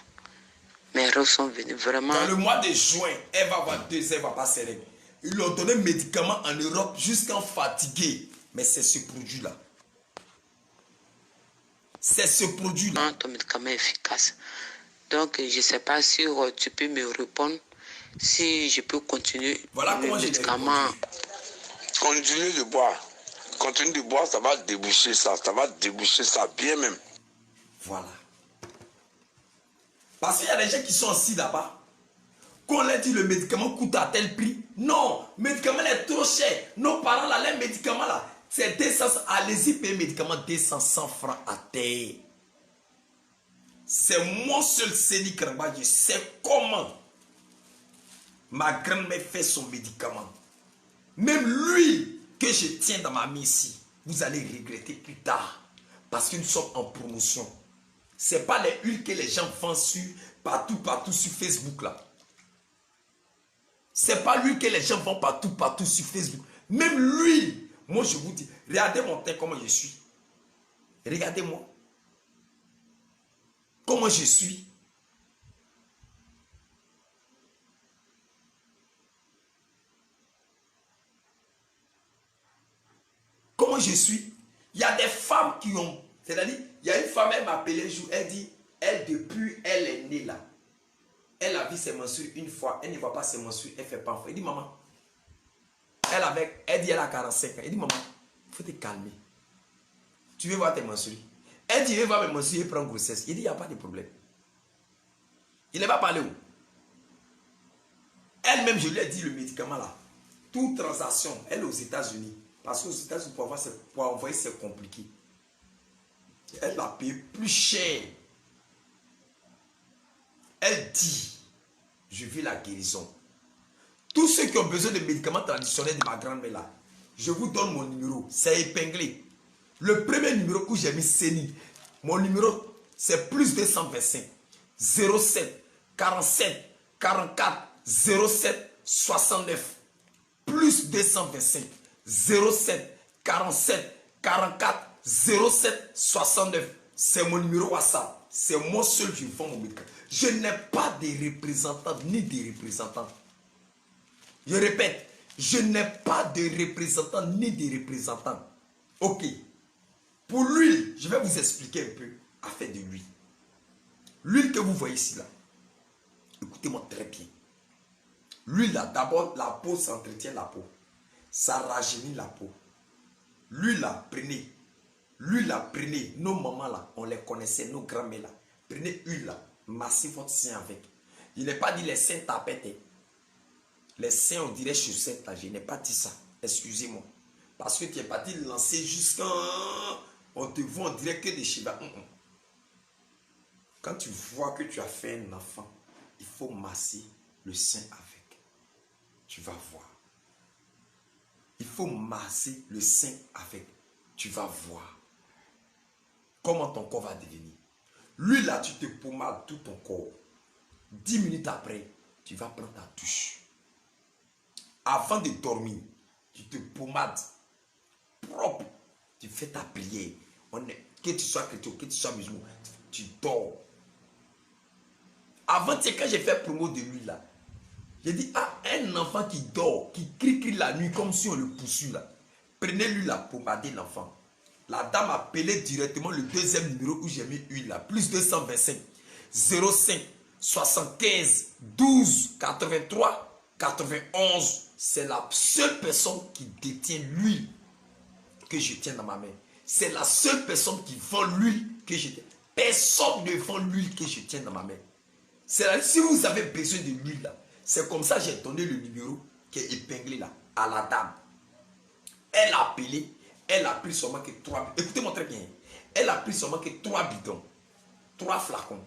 Speaker 3: Mes règles sont venues vraiment.
Speaker 1: Dans le mois de juin, elle va avoir 2 ans, elle ne va pas ses règles. Ils lui ont donné un médicament en Europe jusqu'en fatigué. Mais c'est ce produit-là. C'est ce produit-là.
Speaker 3: Ton médicament est efficace. Donc, je ne sais pas si tu peux me répondre, si je peux continuer
Speaker 1: Voilà
Speaker 3: le
Speaker 1: comment je l'ai
Speaker 3: médicament.
Speaker 1: répondu.
Speaker 4: Continue de boire. Continue de boire, ça va déboucher ça. Ça va déboucher ça bien même.
Speaker 1: Voilà. Parce qu'il y a des gens qui sont assis là-bas. Qu'on leur dit le médicament coûte à tel prix. Non, le médicament est trop cher. Nos parents là, les médicaments là, c'est 200. Allez-y payer le médicament 200, 100 francs à terre. C'est moi seul, Séni Kramba, je sais comment ma grand-mère fait son médicament. Même l'huile que je tiens dans ma main ici, vous allez regretter plus tard. Parce que nous sommes en promotion. Ce n'est pas les huiles que les gens vendent partout sur Facebook là. Ce n'est pas l'huile que les gens vendent partout sur Facebook. Même l'huile, moi je vous dis, regardez mon teint comment je suis. Regardez-moi. Comment je suis. Comment je suis. Il y a des femmes qui ont, c'est-à-dire, il y a une femme, elle m'a appelé un jour, elle dit, elle depuis, elle est née là. Elle a vu ses menstrues une fois, elle ne voit pas ses menstrues, elle ne fait pas enfant. Elle dit, maman, elle dit, elle a 45 ans. Elle dit, maman, il faut te calmer. Tu veux voir tes menstrues? Elle dit, je veux voir mes menstrues et prendre grossesse. Il dit, il n'y a pas de problème. Il ne va pas aller où? Elle-même, je lui ai dit le médicament là. Toute transaction, elle est aux États-Unis. Parce qu'aux États-Unis, pour envoyer, c'est compliqué. Elle va payer plus cher. Elle dit, je vis la guérison. Tous ceux qui ont besoin de médicaments traditionnels de ma grand-mère là, je vous donne mon numéro. C'est épinglé. Le premier numéro où j'ai mis Séni, mon numéro, c'est plus 225 07 47 44 07 69. Plus 225 07 47 44 07 69. C'est mon numéro WhatsApp. C'est moi seul qui vends mon médicament. Je n'ai pas de représentant ni de représentants. Je répète, je n'ai pas de représentant ni de représentants. Ok. Pour l'huile, je vais vous expliquer un peu à faire de l'huile. L'huile que vous voyez ici là, écoutez-moi très bien. L'huile là, d'abord la peau s'entretient la peau. Ça rajeunit la peau. L'huile là, prenez. L'huile là, prenez. Nos mamans là, on les connaissait, nos grands-mères là. Prenez l'huile là, massez votre sein avec. Je n'ai pas dit les seins tapettes. Les seins, on dirait chaussettes là. Je n'ai pas dit ça. Excusez-moi. Parce que tu es parti lancer jusqu'à... On te voit, on dirait que des cheveux. Quand tu vois que tu as fait un enfant, il faut masser le sein avec. Tu vas voir. Il faut masser le sein avec. Tu vas voir comment ton corps va devenir. Lui là, tu te pommades tout ton corps. 10 minutes après, tu vas prendre ta douche. Avant de dormir, tu te pommades propre. Tu fais ta prière. Que tu sois chrétien, que tu sois musulman, tu dors. Avant, tu sais, quand j'ai fait promo de lui là, j'ai dit, ah, un enfant qui dort, qui crie la nuit comme si on le poursuit là. Prenez-lui la pommadez l'enfant. La dame a appelé directement le deuxième numéro où j'ai mis huile là. Plus 225 05 75 12 83 91. C'est la seule personne qui détient l'huile que je tiens dans ma main. C'est la seule personne qui vend l'huile que je tiens. Personne ne vend l'huile que je tiens dans ma main. Si vous avez besoin de l'huile là, c'est comme ça que j'ai donné le numéro qui est épinglé là à la dame. Elle a appelé, elle a pris seulement que 3 bidons. Écoutez-moi très bien. Elle a pris seulement que 3 bidons, 3 flacons.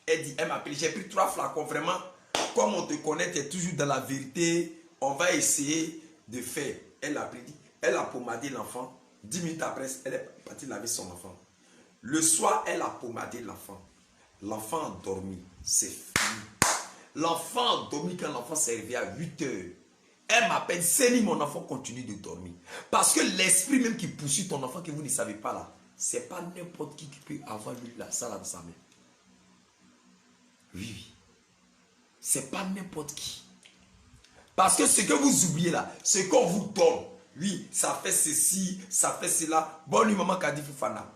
Speaker 1: Elle m'a appelé, j'ai pris 3 flacons. Vraiment, comme on te connaît, tu es toujours dans la vérité. On va essayer de faire. Elle a pris, elle a pommadé l'enfant. 10 minutes après, elle est partie laver son enfant. Le soir, elle a pommadé l'enfant. L'enfant a dormi. C'est fini. L'enfant a dormi quand l'enfant s'est réveillé à 8 heures. Elle m'appelle, Séni, mon enfant continue de dormir. Parce que l'esprit même qui poursuit ton enfant que vous ne savez pas là, c'est pas n'importe qui peut avoir lui là, ça là dans sa main. Oui, oui. C'est pas n'importe qui. Parce que ce que vous oubliez là, ce qu'on vous donne, oui, ça fait ceci, ça fait cela. Bon, lui, maman, qu'a dit Foufana.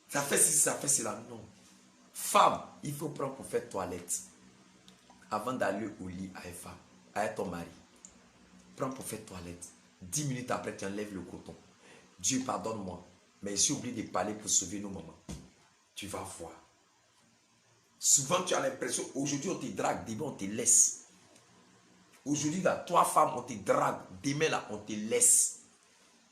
Speaker 1: Ça fait ceci, ça fait cela. Non. Femme, il faut prendre pour faire toilette. Avant d'aller au lit avec ton mari. Prends pour faire toilette. 10 minutes après, tu enlèves le coton. Dieu, pardonne-moi. Mais j'ai oublié de parler pour sauver nos mamans. Tu vas voir. Souvent, tu as l'impression, aujourd'hui, on te drague, demain, on te laisse. Aujourd'hui, là, toi, femme, on te drague. Demain, là, on te laisse.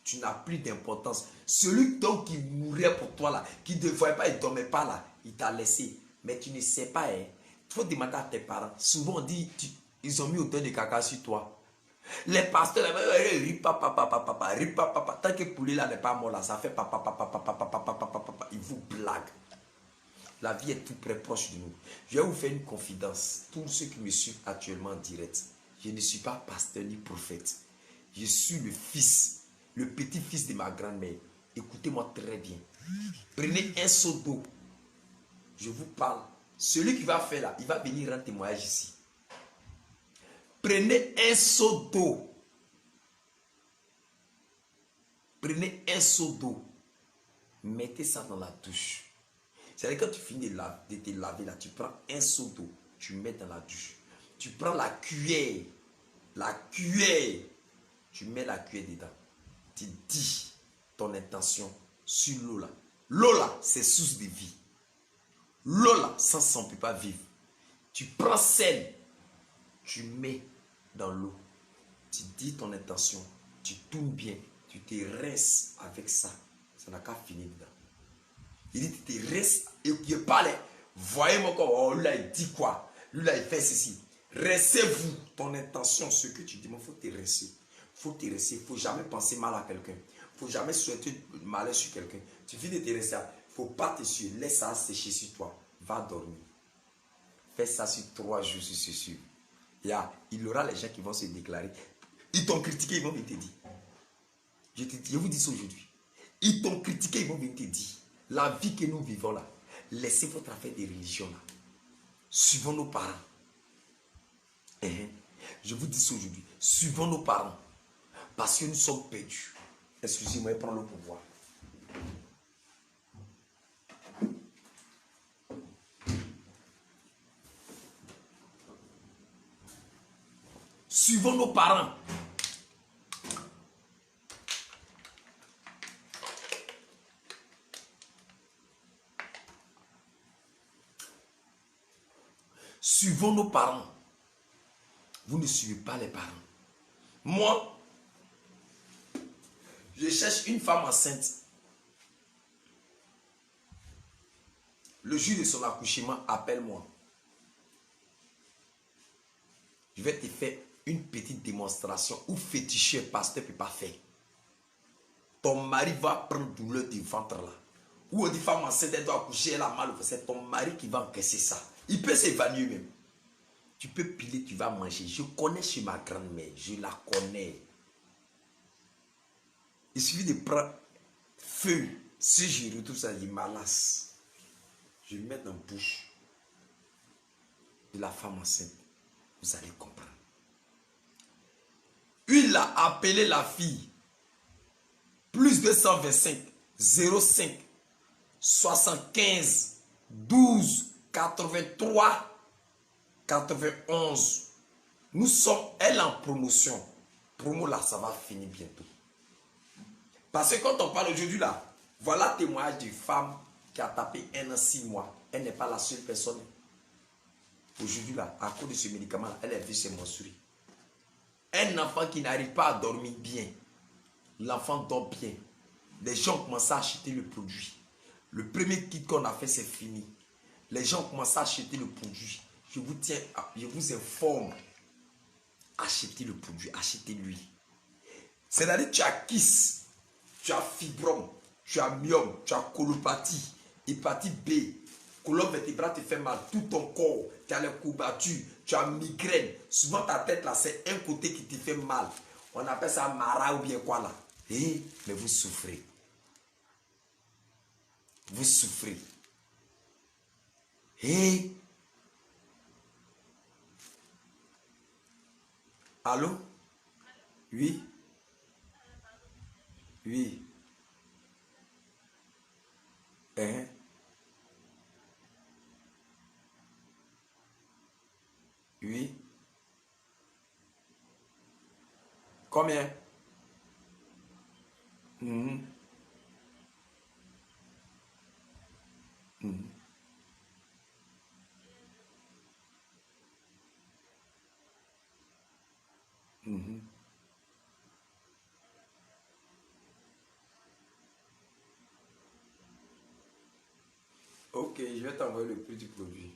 Speaker 1: Tu n'as plus d'importance. Celui donc qui mourait pour toi, là, qui ne voyait pas, il ne dormait pas, là, il t'a laissé. Mais tu ne sais pas, hein. Il faut demander à tes parents. Souvent, on dit, ils ont mis autant de caca sur toi. Les pasteurs, tant que poulet là n'est pas mort, là, ça fait papa, ils vous blaguent. La vie est tout près proche de nous. Je vais vous faire une confidence. Tous ceux qui me suivent actuellement en direct, je ne suis pas pasteur ni prophète. Je suis le fils, le petit-fils de ma grand-mère. Écoutez-moi très bien. Prenez un seau d'eau. Je vous parle. Celui qui va faire là, il va venir rendre témoignage ici. Prenez un seau d'eau. Prenez un seau d'eau. Mettez ça dans la douche. C'est-à-dire quand tu finis de te laver là, tu prends un seau d'eau, tu mets dans la douche. Tu prends la cuillère. La cuillère. Tu mets la cuillère dedans. Tu dis ton intention sur l'eau là. L'eau là, c'est source de vie. L'eau là, sans ça, on ne peut pas vivre. Tu prends sel. Tu mets dans l'eau. Tu dis ton intention. Tu tournes bien. Tu te restes avec ça. Ça n'a qu'à finir dedans. Il dit, tu te restes et tu parles. Voyez-moi quoi. Oh, lui là, il dit quoi? Lui là, il fait ceci. Restez-vous. Ton intention, ce que tu dis, il faut te rester. Il faut te rester. Il ne faut jamais penser mal à quelqu'un. Il ne faut jamais souhaiter malheur sur quelqu'un. Tu finis de te rester. Il ne faut pas te suivre. Laisse ça sécher sur toi. Va dormir. Fais ça sur 3 jours, c'est sûr. Il y aura les gens qui vont se déclarer. Ils t'ont critiqué, ils vont venir te dire. Je vous dis ça aujourd'hui. Ils t'ont critiqué, ils vont venir te dire. La vie que nous vivons là, laissez votre affaire de religion là. Suivons nos parents. Je vous dis ça aujourd'hui. Suivons nos parents. Parce que nous sommes perdus. Excusez-moi, prends le pouvoir. Suivons nos parents. Suivons nos parents. Vous ne suivez pas les parents. Moi, je cherche une femme enceinte. Le jour de son accouchement, appelle-moi. Je vais te faire une petite démonstration où féticher pasteur ne peut pas faire. Ton mari va prendre douleur du ventre là. Ou on dit femme enceinte, elle doit accoucher, elle a mal. C'est ton mari qui va encaisser ça. Il peut s'évanouir même. Tu peux piler, tu vas manger. Je connais chez ma grand-mère. Je la connais. Il suffit de prendre feu. Si je retrouve ça, il m'alasse. Je le mets dans la bouche de la femme enceinte. Vous allez comprendre. Il a appelé la fille. Plus 225 05 75 12 83 91. Nous sommes, elle en promotion. Promo là, ça va finir bientôt. Parce que quand on parle aujourd'hui là, voilà le témoignage d'une femme qui a tapé 1 an 6 mois. Elle n'est pas la seule personne. Aujourd'hui là, à cause de ce médicament là, elle est venue se menstruer. Un enfant qui n'arrive pas à dormir bien. L'enfant dort bien. Les gens commencent à acheter le produit. Le premier kit qu'on a fait, c'est fini. Les gens commencent à acheter le produit. Je vous informe. Achetez le produit, achetez-lui. C'est-à-dire tu as KISS, tu as fibrome, tu as myome, tu as colopathie, hépatite B, colonne vertébrale te fait mal, tout ton corps, tu as les courbatures, tu as migraine. Souvent ta tête là, c'est un côté qui te fait mal. On appelle ça mara ou bien quoi là. Mais vous souffrez. Vous souffrez. Allô? Oui? Oui. Combien? Mhm. Mhm. Mhm. Ok, je vais t'envoyer le prix du produit.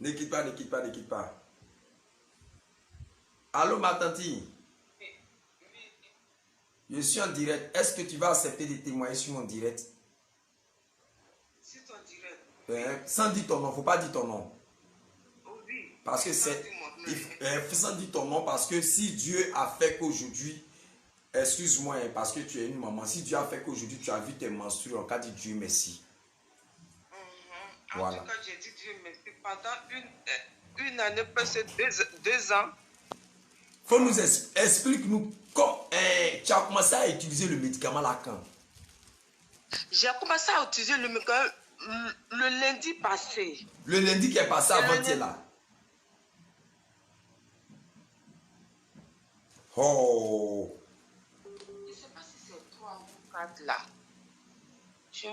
Speaker 1: Ne quitte pas, ne quitte pas, ne quitte pas. Allô, ma tante? Je suis en direct. Est-ce que tu vas accepter de témoigner sur mon direct?
Speaker 5: C'est ton direct.
Speaker 1: Sans dire ton nom, il ne faut pas dire ton nom.
Speaker 5: Oui.
Speaker 1: Parce que c'est... sans dire ton nom, parce que si Dieu a fait qu'aujourd'hui, excuse-moi, parce que tu es une maman, si Dieu a fait qu'aujourd'hui tu as vu tes menstrues, on t'a dit Dieu merci.
Speaker 5: En tout cas, j'ai dit Dieu merci. Pendant une année, presque 2 ans.
Speaker 1: Faut nous explique-nous comment tu as commencé à utiliser le médicament là quand?
Speaker 5: J'ai commencé à utiliser le médicament le lundi passé.
Speaker 1: Le lundi qui est passé avant-hier là. Oh.
Speaker 5: Je ne sais pas si c'est 3 ou 4 là. Je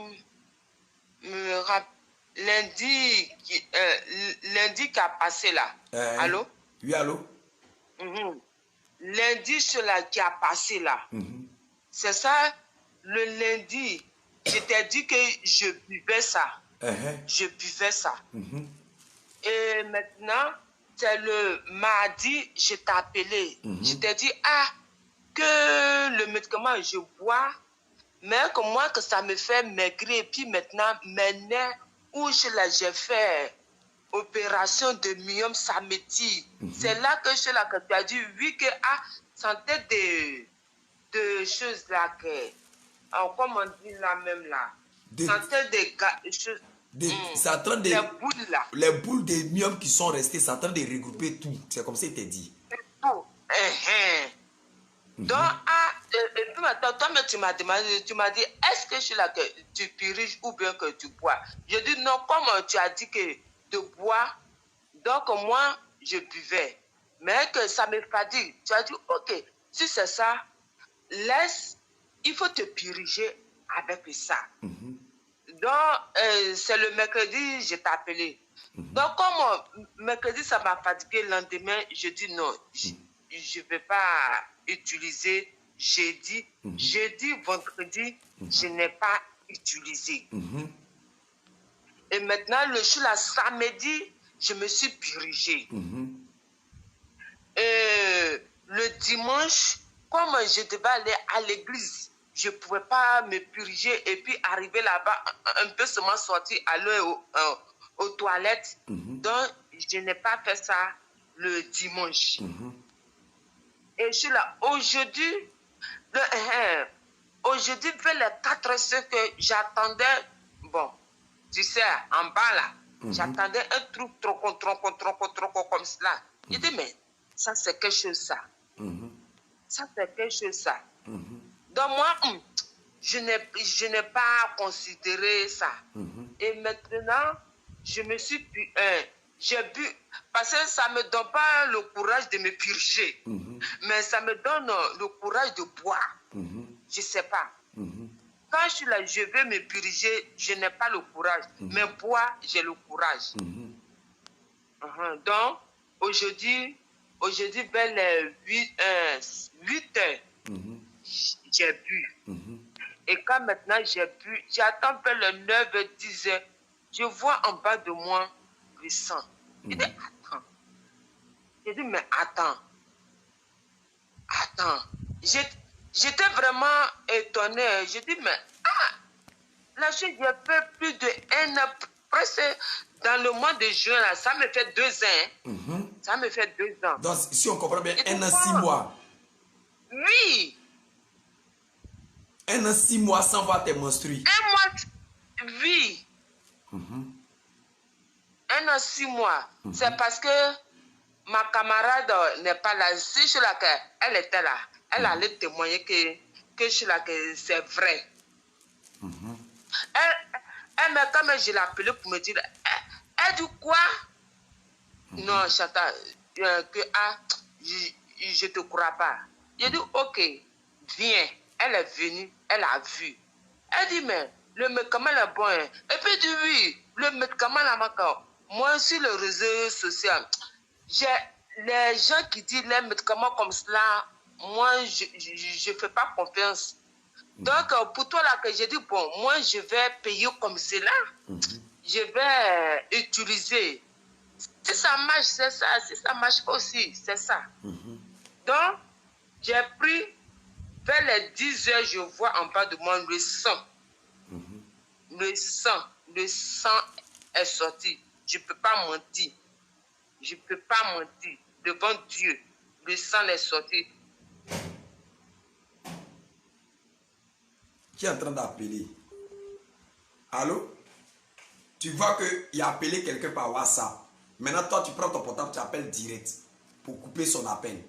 Speaker 5: me rappelle. Lundi qui a passé là. Allô?
Speaker 1: Oui, allô?
Speaker 5: Lundi, cela qui a passé là. C'est ça, le lundi, je t'ai dit que je buvais ça. Je buvais ça. Et maintenant, c'est le mardi, je t'ai appelé. Je t'ai dit, que le médicament, je bois, mais que moi, que ça me fait maigrir. Et puis maintenant, où j'ai fait opération de myome, ça me tire. C'est là que tu as dit, oui, que santé de choses là, comme on dit là même là, santé de choses.
Speaker 1: Les
Speaker 5: boules là.
Speaker 1: Les boules de myome qui sont restées, c'est en train de regrouper tout. C'est comme ça qu'il t'a dit.
Speaker 5: Donc, et puis maintenant, toi-même, tu m'as demandé, tu m'as dit, est-ce que je suis là que tu piriges ou bien que tu bois? Je dis non, comme tu as dit que de boire, donc moi, je buvais. Mais que ça me fatigue. Tu as dit, ok, si c'est ça, il faut te piriger avec ça. Donc, c'est le mercredi, je t'ai appelé. Donc, comme mercredi, ça m'a fatigué, le lendemain, je dis non, je ne vais pas utiliser jeudi. Jeudi, vendredi, je n'ai pas utilisé. Et maintenant, le jour, là, samedi, je me suis purgé. Et le dimanche, comme je devais aller à l'église, je ne pouvais pas me purger et puis arriver là-bas, un peu seulement sortir, aller aux toilettes. Donc, je n'ai pas fait ça le dimanche. Et je suis là. Aujourd'hui, aujourd'hui, vers les 4 heures, ce que j'attendais, bon, tu sais, en bas là, j'attendais un truc trop comme cela. Je dis, mais ça, c'est quelque chose, ça. Ça, c'est quelque chose, ça. Donc, moi, je n'ai pas considéré ça. Et maintenant, je me suis j'ai bu, parce que ça ne me donne pas le courage de me purger, mais ça me donne le courage de boire. Je ne sais pas. Quand je suis là, je veux me purger, je n'ai pas le courage, mais boire, j'ai le courage. Donc, aujourd'hui, vers les 8 heures, j'ai bu. Et quand maintenant j'ai bu, j'attends vers les 9 h 10 heures, je vois en bas de moi le sang. Je dis, attends. Je dis, mais attends. J'étais vraiment étonnée. Je dis, mais là, j'ai fait plus de 1 an, presque dans le mois de juin, là, ça me fait 2 ans. Ça me fait 2 ans.
Speaker 1: Donc, si on comprend bien, 1 an, 6 mois.
Speaker 5: Oui.
Speaker 1: 1 an, 6 mois sans voir tes menstrues.
Speaker 5: 1 mois, oui. 1 an, 6 mois. C'est parce que ma camarade n'est pas là. Si je suis là, elle était là. Elle allait témoigner que je suis là, que c'est vrai. Quand je l'ai appelée pour me dire, elle dit quoi? Non, Chata, je ne te crois pas. J'ai dit, ok, viens. Elle est venue, elle a vu. Elle dit, mais le médicament est bon. Hein. Et puis, dit, oui, le médicament là, moi, sur le réseau social, j'ai les gens qui disent les médicaments comme cela, moi, je ne fais pas confiance. Donc, pour toi, là, que j'ai dit, bon, moi, je vais payer comme cela. Je vais utiliser. Si ça marche, c'est ça. Si ça marche aussi, c'est ça. Donc, j'ai pris, vers les 10 heures, je vois en bas de moi le sang. Le sang est sorti. Je ne peux pas mentir. Je ne peux pas mentir. Devant Dieu, le sang est sorti.
Speaker 1: Qui est en train d'appeler? Allô? Tu vois qu'il a appelé quelqu'un par WhatsApp. Maintenant, toi, tu prends ton portable, tu appelles direct pour couper son appel.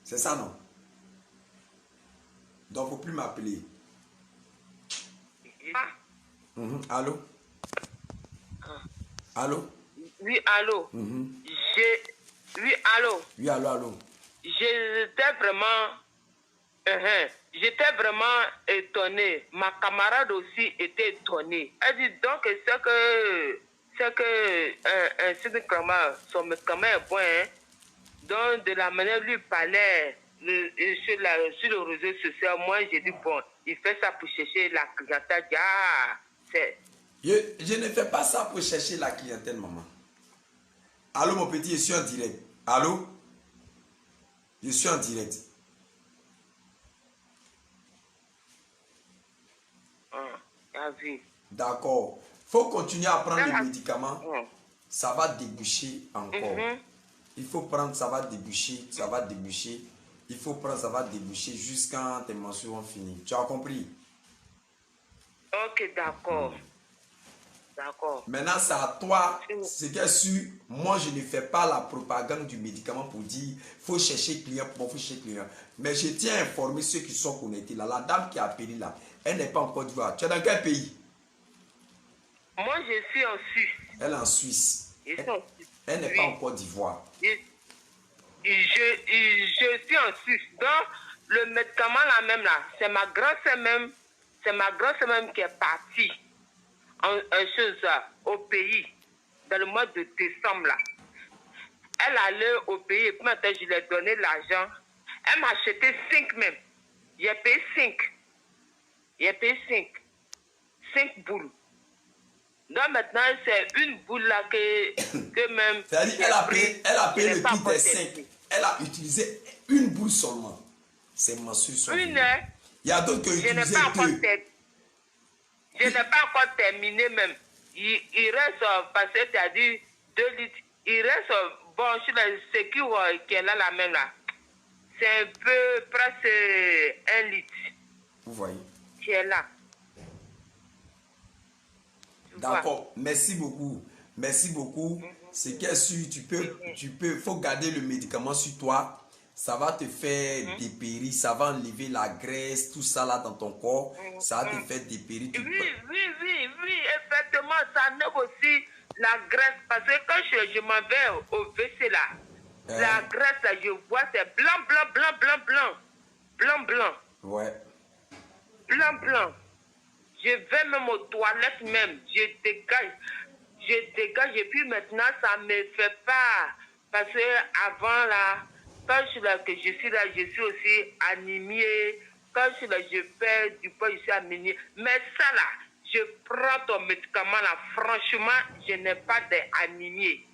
Speaker 1: C'est ça, non? Donc, il ne faut plus m'appeler. Allô? Allô?
Speaker 5: Oui, allô? Oui, allô?
Speaker 1: Oui, allô, allô?
Speaker 5: J'étais vraiment étonné. Ma camarade aussi était étonnée. Elle dit donc c'est que son médicament est bon. Hein? Donc de la manière lui parlait sur le réseau social, moi j'ai dit bon, il fait ça pour chercher la clientèle.
Speaker 1: Je ne fais pas ça pour chercher la clientèle, maman. Allô, mon petit, je suis en direct. Allô? Je suis en direct. D'accord. Il faut continuer à prendre les médicaments. Ça va déboucher encore. Il faut prendre, ça va déboucher, ça va déboucher. Il faut prendre, ça va déboucher jusqu'à tes menstrues finies. Tu as compris?
Speaker 5: Ok, d'accord. D'accord.
Speaker 1: Maintenant, c'est à toi. C'est bien sûr, moi, je ne fais pas la propagande du médicament pour dire faut chercher client, faut chercher client. Mais je tiens à informer ceux qui sont connectés là. La dame qui a appelé là, elle n'est pas en Côte d'Ivoire. Tu es dans quel pays?
Speaker 5: Moi, je suis en Suisse.
Speaker 1: Elle est en Suisse. Elle n'est pas en Côte d'Ivoire.
Speaker 5: Je suis en Suisse. Donc, le médicament là même là, c'est ma grand-sœur même qui est partie au pays dans le mois de décembre là. Elle allait au pays et puis maintenant je lui ai donné l'argent. Elle m'a acheté 5 même. J'ai payé 5. J'ai payé 5 boules. Donc maintenant c'est une boule là que même.
Speaker 1: C'est-à-dire elle a payé le prix des 5. Elle a utilisé une boule seulement. C'est mensuel.
Speaker 5: Une.
Speaker 1: Il y a d'autres qui ont utilisé 2.
Speaker 5: Je n'ai pas encore terminé même. Il reste, parce que tu as dit 2 litres, il reste, bon, sur le sécure qui est là, la même là. C'est un peu, presque 1 litre.
Speaker 1: Vous voyez?
Speaker 5: Qui est là.
Speaker 1: D'accord, merci beaucoup. Merci beaucoup. C'est que sûr, faut garder le médicament sur toi. Ça va te faire dépérir, ça va enlever la graisse, tout ça là dans ton corps. Ça va te faire dépérir.
Speaker 5: Oui, effectivement, ça enlève aussi la graisse. Parce que quand je m'en vais au WC là, la graisse là, je vois, c'est blanc.
Speaker 1: Ouais.
Speaker 5: Blanc. Je vais même aux toilettes même, je dégage et puis maintenant ça me fait pas. Parce que avant là, quand je suis là, je suis aussi anémiée. Quand je suis là, je perds du poids, je suis anémiée. Mais ça là, je prends ton médicament là, franchement, je n'ai pas d'anémie.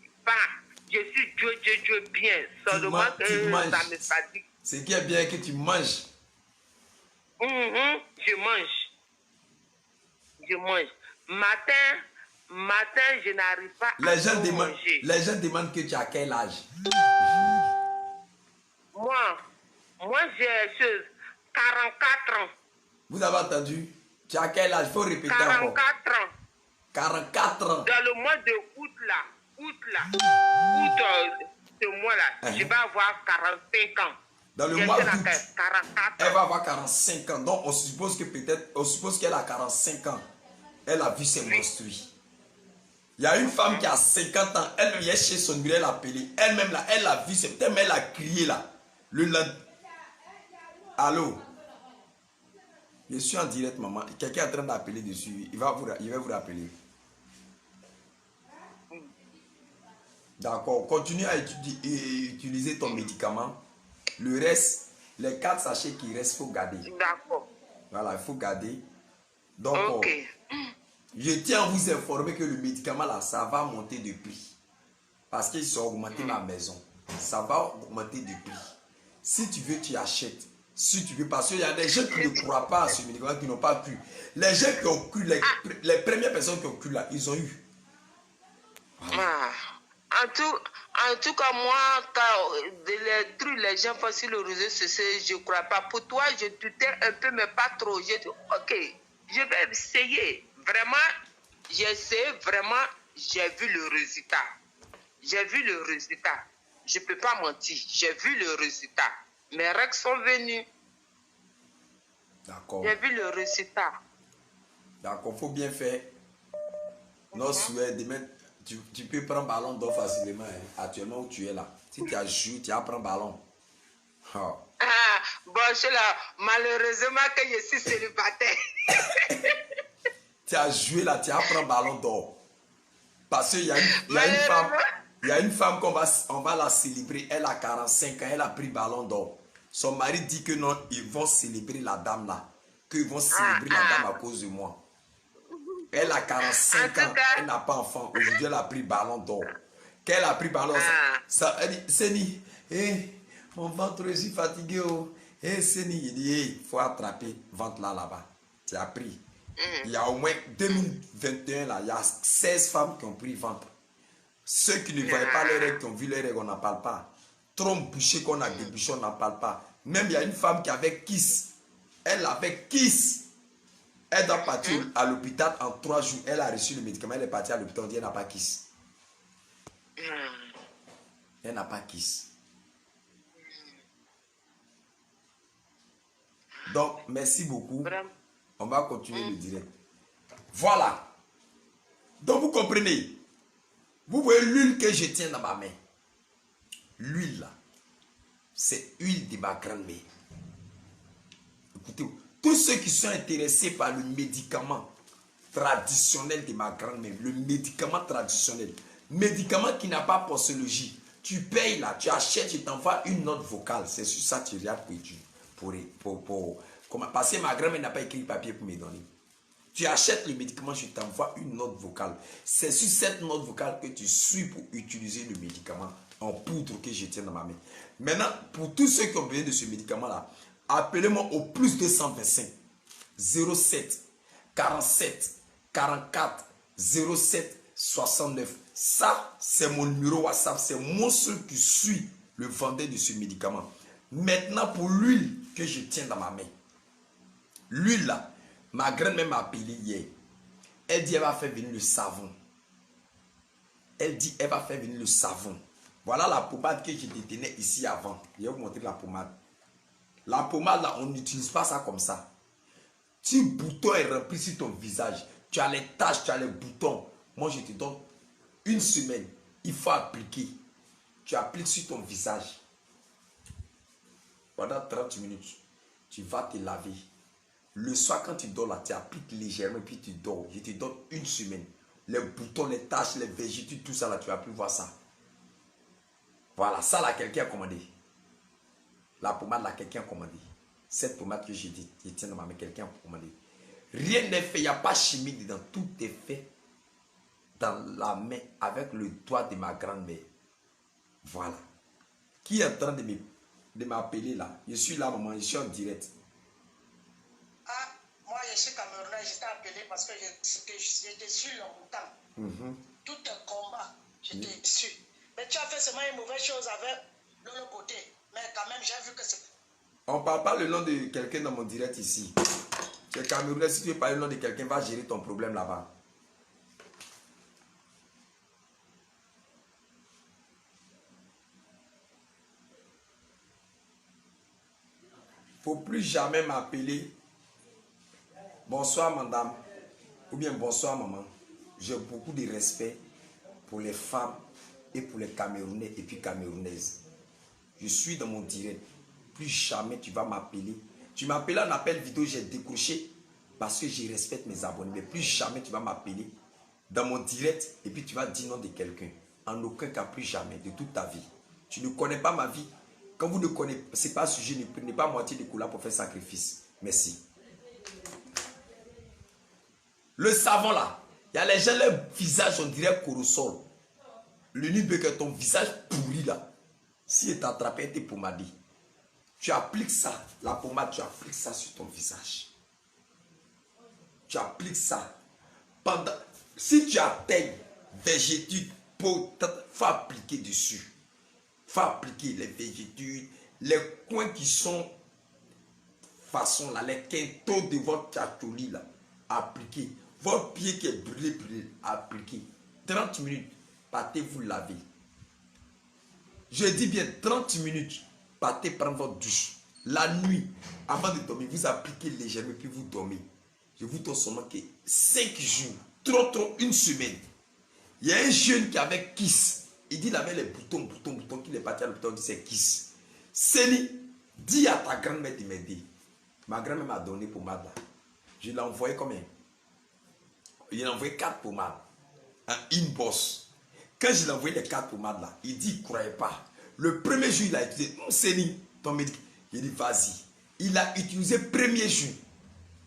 Speaker 5: Je suis Dieu bien. Seulement que ça me fatigue.
Speaker 1: Ce qui est bien que tu manges.
Speaker 5: Je mange. Matin, je n'arrive pas à manger.
Speaker 1: Les gens demandent que tu as quel âge?
Speaker 5: Moi j'ai 44 ans.
Speaker 1: Vous avez entendu? Tu as quel âge? Il faut répéter
Speaker 5: 44
Speaker 1: encore. 44 ans.
Speaker 5: Dans le mois de août ce mois-là, je vais avoir 45 ans.
Speaker 1: Dans le mois d'août, elle va avoir 45 ans. Donc, on suppose qu'elle a 45 ans. Elle a vu ses menstrues. Il y a une femme qui a 50 ans. Elle vient chez son bureau, elle a appelé. Elle-même, là, elle a vu. C'est peut-être elle a crié là. Allô? Je suis en direct, maman. Quelqu'un est en train d'appeler dessus. Il va vous rappeler. D'accord. Continue à utiliser ton médicament. Le reste, les 4 sachets qui restent, il faut garder.
Speaker 5: D'accord.
Speaker 1: Voilà, il faut garder. Donc,
Speaker 5: Ok.
Speaker 1: je tiens à vous informer que le médicament là, ça va monter de prix. Parce qu'ils ont augmenté ma maison. Ça va augmenter de prix. Si tu veux, tu achètes. Si tu veux, parce qu'il y a des gens qui ne croient pas à ce médicament, qui n'ont pas cru. Les gens qui ont cru, les premières personnes qui ont cru là, ils ont eu.
Speaker 5: Ah. En tout cas, moi, quand les gens font sur le réseau social, je ne crois pas. Pour toi, je doutais un peu, mais pas trop. J'ai dit, ok, je vais essayer. Vraiment, j'ai essayé, vraiment, j'ai vu le résultat. J'ai vu le résultat. Je ne peux pas mentir. J'ai vu le résultat. Mes règles sont venues.
Speaker 1: D'accord.
Speaker 5: J'ai vu le résultat.
Speaker 1: D'accord, il faut bien faire. Nos souhaits de mettre. Tu peux prendre ballon d'or facilement, hein, actuellement où tu es là. Si tu as joué, tu as pris ballon. Oh.
Speaker 5: Ah, bon, malheureusement que je suis célibataire.
Speaker 1: Tu as joué là, tu as pris ballon d'or. Parce qu'il y a une femme qu'on va la célébrer. Elle a 45 ans, elle a pris ballon d'or. Son mari dit que non, ils vont célébrer la dame là. Qu'ils vont célébrer la dame à cause de moi. Elle a 45 ans, elle n'a pas d'enfant. Aujourd'hui, elle a pris ballon d'or. Qu'elle a pris ballon d'or, elle dit, Seni, mon ventre, je suis fatigué. Oh. Seni, il dit, il faut attraper ventre là-bas. Tu as pris. Il y a au moins 2021, là, il y a 16 femmes qui ont pris ventre. Ceux qui ne voyaient pas les règles, qui ont vu les règles, on n'en parle pas. Trompe bouchée qu'on a débouché, on n'en parle pas. Même il y a une femme qui avait kiss. Elle avait kiss. Elle doit partir à l'hôpital en 3 jours. Elle a reçu le médicament. Elle est partie à l'hôpital. On dit elle n'a pas kiss. Elle n'a pas kiss. Donc, merci beaucoup. On va continuer le direct. Voilà. Donc, vous comprenez. Vous voyez l'huile que je tiens dans ma main. L'huile là, c'est l'huile de ma grand-mère. Écoutez, tous ceux qui sont intéressés par le médicament traditionnel de ma grand-mère, le médicament traditionnel, médicament qui n'a pas posologie, tu payes là, tu achètes, je t'envoie une note vocale. C'est sur ça que tu regardes parce que ma grand-mère n'a pas écrit le papier pour me donner. Tu achètes le médicament, je t'envoie une note vocale. C'est sur cette note vocale que tu suis pour utiliser le médicament en poudre que je tiens dans ma main. Maintenant, pour tous ceux qui ont besoin de ce médicament-là, appelez-moi au plus 225 07 47 44 07 69. Ça, c'est mon numéro WhatsApp. C'est moi seul qui suis le vendeur de ce médicament. Maintenant, pour l'huile que je tiens dans ma main. L'huile là, ma grand-mère m'a appelé hier. Elle dit elle va faire venir le savon. Elle dit elle va faire venir le savon. Voilà la pommade que je détenais ici avant. Je vais vous montrer la pommade. La pommade là, on n'utilise pas ça comme ça. Si le bouton est rempli sur ton visage, tu as les taches, tu as les boutons. Moi je te donne une semaine. Il faut appliquer. Tu appliques sur ton visage. Pendant 30 minutes, tu vas te laver. Le soir, quand tu dors là, tu appliques légèrement et puis tu dors. Je te donne une semaine. Les boutons, les taches, les végétaux, tout ça là, tu vas plus voir ça. Voilà, ça là, quelqu'un a commandé. La pommade là, quelqu'un a commandé. Cette pommade que j'ai dit, je tiens dans ma main, quelqu'un a commandé. Rien n'est fait, il n'y a pas chimique dedans. Tout est fait dans la main avec le doigt de ma grand-mère. Voilà. Qui est en train de m'appeler là? Je suis là, maman, je suis en direct.
Speaker 6: Moi, je suis Camerounais, je t'ai appelé parce que j'étais sur longtemps. Tout un combat, j'étais dessus. Mais tu as fait seulement une mauvaise chose avec l'autre côté. Mais quand même, j'ai vu que c'est...
Speaker 1: On ne parle pas le nom de quelqu'un dans mon direct ici. Tu es Camerounais, si tu veux parler le nom de quelqu'un, va gérer ton problème là-bas. Il ne faut plus jamais m'appeler. Bonsoir madame, ou bien bonsoir maman. J'ai beaucoup de respect pour les femmes et pour les Camerounais et puis Camerounaises. Je suis dans mon direct. plus jamais tu vas m'appeler. Tu m'appelles en appel vidéo, j'ai décroché parce que je respecte mes abonnés. Mais plus jamais tu vas m'appeler dans mon direct et puis tu vas dire non de quelqu'un. En aucun cas, plus jamais, de toute ta vie. Tu ne connais pas ma vie. Quand vous ne connaissez pas ce sujet, ne prenez pas moitié de couleur pour faire sacrifice. Merci. Le savon là, il y a les gens, leur visage, on dirait corosol. Le nubé que ton visage pourri là, si il t'attrapé, t'es pomadé. Tu appliques ça, la pommade, tu appliques ça sur ton visage. Tu appliques ça. Si tu atteignes végétude, il faut appliquer dessus. Il faut appliquer les végétudes, les coins qui sont façon là, les quintaux de votre tchatoli là, appliquez. Votre pied qui est brûlé, appliquez. 30 minutes, partez vous laver. Je dis bien 30 minutes, partez prendre votre douche. La nuit, avant de dormir, vous appliquez légèrement puis vous dormez. Je vous donne seulement que 5 jours, trop, une semaine. Il y a un jeune qui avait Kiss. Il dit il avait les boutons, qu'il est parti à l'hôpital, il dit c'est Kiss. Céline, dis à ta grand-mère de m'aider. Ma grand-mère m'a donné pommade là. Je l'ai envoyé combien? Il a envoyé 4 pommades. Un inbox. Quand je lui ai envoyé les 4 pommades là, il dit il ne croyait pas. Le premier jour, il a utilisé. Céline, ton médecin. Il dit vas-y. Il a utilisé premier jour.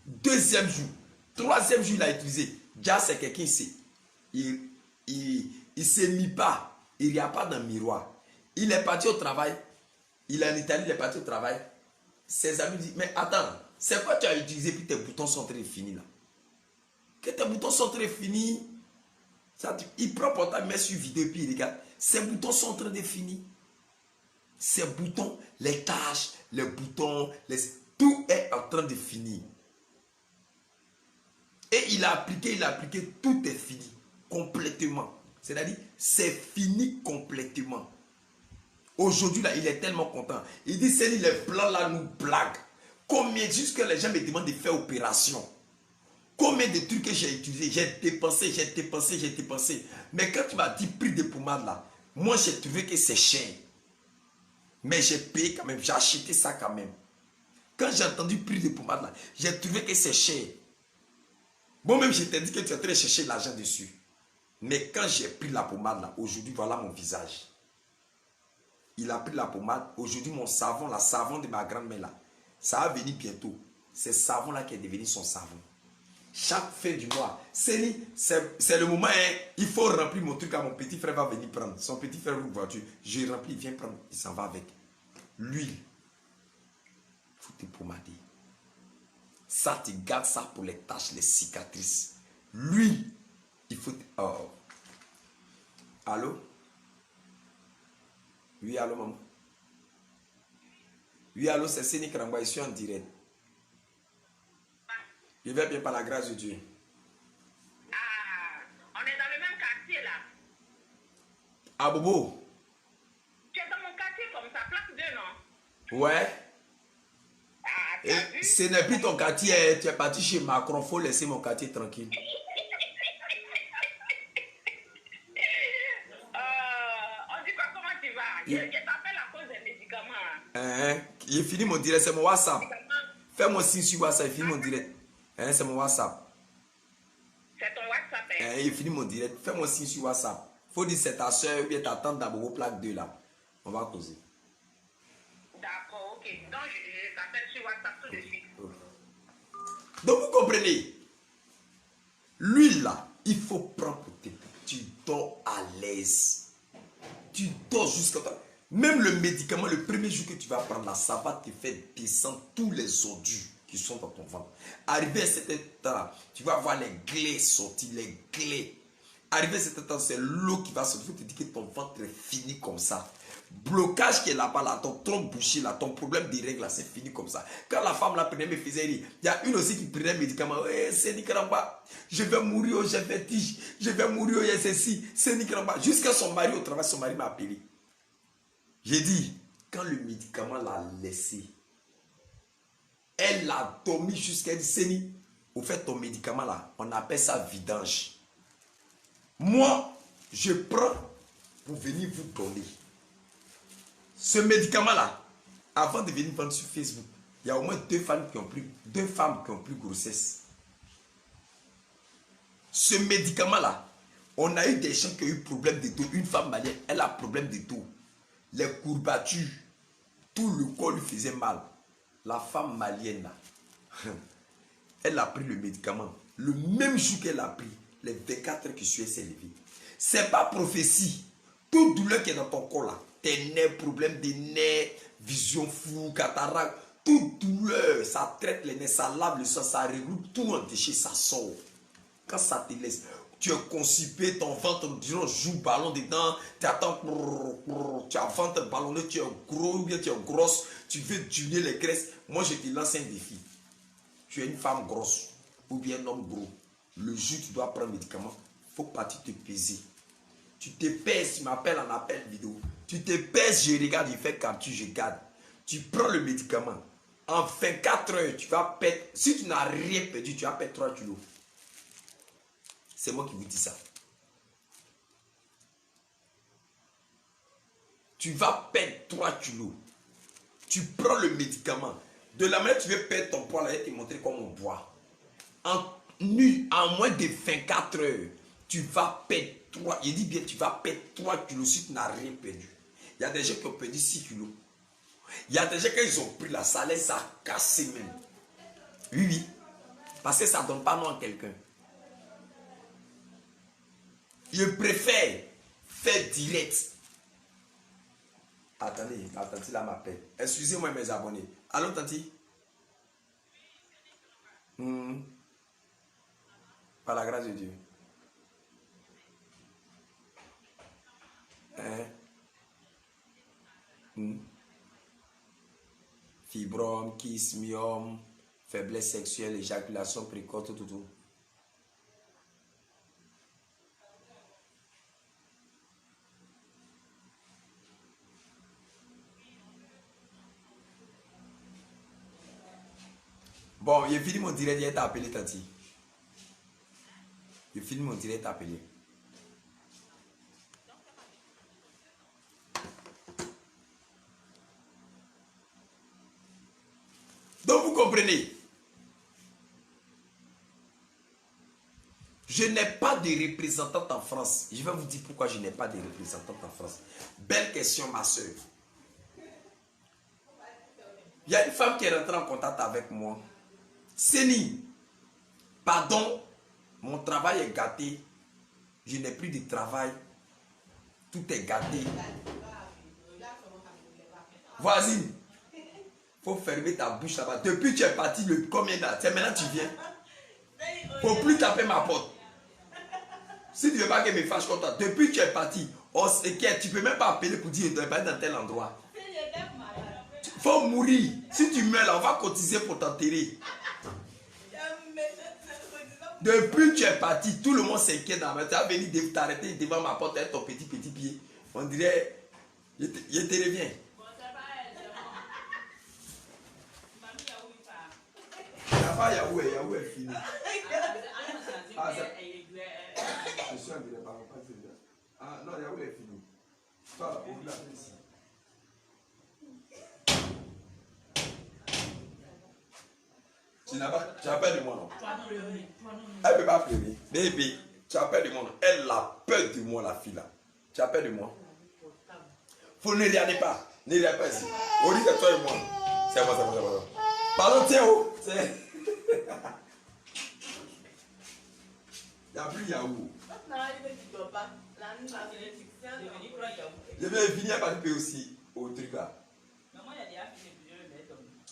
Speaker 1: Deuxième jour. Troisième jour, il a utilisé. Déjà, c'est quelqu'un ici. Il ne s'est mis pas. Il n'y a pas dans le miroir. Il est parti au travail. Il est en Italie, il est parti au travail. Ses amis disent, mais attends, c'est quoi tu as utilisé puis tes boutons sont très finis là? Que tes boutons sont très finis. Il prend portable, met sur vidéo puis il regarde. Ses boutons sont très définis. Ses boutons, les taches, les boutons, tout est en train de finir. Et il a appliqué, tout est fini. Complètement. C'est-à-dire, c'est fini complètement. Aujourd'hui, là, il est tellement content. Il dit, c'est les blancs là nous blaguent. Combien, jusque les gens me demandent de faire opération. Combien de trucs que j'ai utilisés, j'ai dépensé. Mais quand tu m'as dit prix de pommade là, moi j'ai trouvé que c'est cher. Mais j'ai payé quand même, j'ai acheté ça quand même. Quand j'ai entendu prix de pommade là, j'ai trouvé que c'est cher. Moi-même, je t'ai dit que tu es très chercher l'argent dessus. Mais quand j'ai pris la pommade là, aujourd'hui, voilà mon visage. Il a pris la pommade. Aujourd'hui, mon savon, la savon de ma grand-mère là, ça va venir bientôt. C'est ce savon là qui est devenu son savon. Chaque fin du mois, c'est le moment, hein, il faut remplir mon truc à mon petit frère va venir prendre. Son petit frère une voiture, je remplis, il vient prendre, il s'en va avec. L'huile, il faut te pommader. Ça, tu gardes ça pour les taches, les cicatrices. L'huile, il faut... Oh. Allô? Oui, allô, maman? Oui, allô, c'est Séni Kramba, je suis en direct. Je vais bien par la grâce de Dieu.
Speaker 7: Ah, on est dans le même quartier là.
Speaker 1: Ah, Bobo?
Speaker 7: Tu es dans mon quartier comme ça, place 2, non?
Speaker 1: Ouais.
Speaker 7: Ah, tu
Speaker 1: Et
Speaker 7: as vu?
Speaker 1: ce n'est plus ton quartier, tu es parti chez Macron, il faut laisser mon quartier tranquille.
Speaker 7: On dit pas comment tu vas. Je t'appelle à cause des médicaments.
Speaker 1: J'ai fini mon direct, c'est mon WhatsApp. Fais-moi signe sur WhatsApp, j'ai fini mon direct. C'est mon WhatsApp.
Speaker 7: C'est ton WhatsApp.
Speaker 1: J'ai fini mon direct, fais-moi signe sur WhatsApp. Faut dire c'est ta soeur ou bien ta tante d'Abobo plaque 2 là. On va causer.
Speaker 7: D'accord, ok. Donc je t'appelle sur WhatsApp tout de suite.
Speaker 1: Donc vous comprenez? L'huile là, il faut prendre pour tes. Tu dors à l'aise. Tu dors jusqu'à temps. Même le médicament, le premier jour que tu vas prendre là, ça va te faire descendre tous les ordures qui sont dans ton ventre. Arrivé à cet état, tu vas voir les glaies sortir, les glaies. Arrivé à cet état, c'est l'eau qui va sortir. Il faut te dire que ton ventre est fini comme ça. Blocage qui est là-bas, là, ton tronc bouché, là, ton problème des règles, là, c'est fini comme ça. Quand la femme là prenait mes faisait rire, il y a une aussi qui prenait un médicament. C'est Nicaramba, je vais mourir, j'ai vertige, je vais mourir, il y a ceci, c'est Nicaramba. Jusqu'à son mari au travail, son mari m'a appelé. J'ai dit, quand le médicament l'a laissé, elle a dormi jusqu'à dire, Séni, au fait, ton médicament là, on appelle ça vidange. Moi, je prends pour venir vous donner. Ce médicament là, avant de venir vendre sur Facebook, il y a au moins deux femmes qui ont pris grossesse. Ce médicament-là, on a eu des gens qui ont eu problème de dos. Une femme malienne, elle a problème de dos. Les courbatures, tout le corps lui faisait mal. La femme malienne, là, elle a pris le médicament. Le même jour qu'elle a pris, les 24 heures qui suivent, s'est levée. C'est pas prophétie. Toute douleur qui est dans ton corps là, tes nerfs, problème des nerfs, vision floue, cataracte, toute douleur, ça traite les nerfs, ça lave le sang, ça regroupe tout en déchet, ça sort. Quand ça te laisse, tu es constipé, ton ventre, disons, joue ballon dedans, tu attends, tu as ventre ballonné, tu es gros ou bien tu es grosse, tu veux diminuer les graisses. Moi, je te lance un défi. Tu es une femme grosse ou bien un homme gros. Le jour tu dois prendre un médicament, il faut partir te peser. Tu te pèses, tu m'appelles en appel vidéo. Tu te pèses, je regarde, il fait capture, je garde. Tu prends le médicament. En 24 heures, tu vas perdre. Si tu n'as rien perdu, tu vas perdre 3 kilos. C'est moi qui vous dis ça. Tu vas perdre 3 kilos. Tu prends le médicament. De la manière que tu veux perdre ton poids, là, je vais te montrer comment on boit. En moins de 24 heures, tu vas perdre 3. Il dit bien, tu vas perdre 3 kilos si tu n'as rien perdu. Il y a des gens qui ont perdu 6 kilos. Il y a des gens qui ont pris la salaire, ça a cassé même. Oui, oui. Parce que ça ne donne pas nom à quelqu'un. Je préfère faire direct. Attendez, la tante là m'appelle. Excusez-moi mes abonnés. Allô, tanti? Par la grâce de Dieu. Fibrome, kyste, myome, faiblesse sexuelle, éjaculation précoce, tout. Bon, j'ai fini mon direct, il t'a appelé, Tati. J'ai fini mon direct, t'a appelé. Donc vous comprenez. Je n'ai pas de représentante en France. Je vais vous dire pourquoi je n'ai pas de représentante en France. Belle question, ma soeur. Il y a une femme qui est rentrée en contact avec moi. Séni, pardon, mon travail est gâté. Je n'ai plus de travail. Tout est gâté. Voisine, il faut fermer ta bouche là-bas. Depuis que tu es parti, combien d'années? Maintenant tu viens. Il ne faut plus taper ma porte. Si tu ne veux pas que me fâche contre toi, depuis que tu es parti, tu ne peux même pas appeler pour dire que tu es pas dans tel endroit. Il faut mourir. Si tu meurs là, on va cotiser pour t'enterrer. Depuis que tu es parti, tout le monde s'inquiète dans ma tête. Tu as venu t'arrêter devant ma porte avec ton petit pied. On dirait, je te reviens. Yahoo est fini. Je suis en direct, pas celui-là. Ah non, Yahoo est fini. Toi, on vous l'appelle ici. Tu as peur de moi, non? Elle ne peut pas pleurer. Bébé, tu as peur de moi, non? Elle a peur de moi, la fille là. Tu as peur de moi? Faut ne regardez pas. Ne regardez pas ici. On dit que toi et moi. C'est moi. Pardon, tiens, oh. Il n'y a plus Yahoo. Je vais finir par payer aussi au truc là.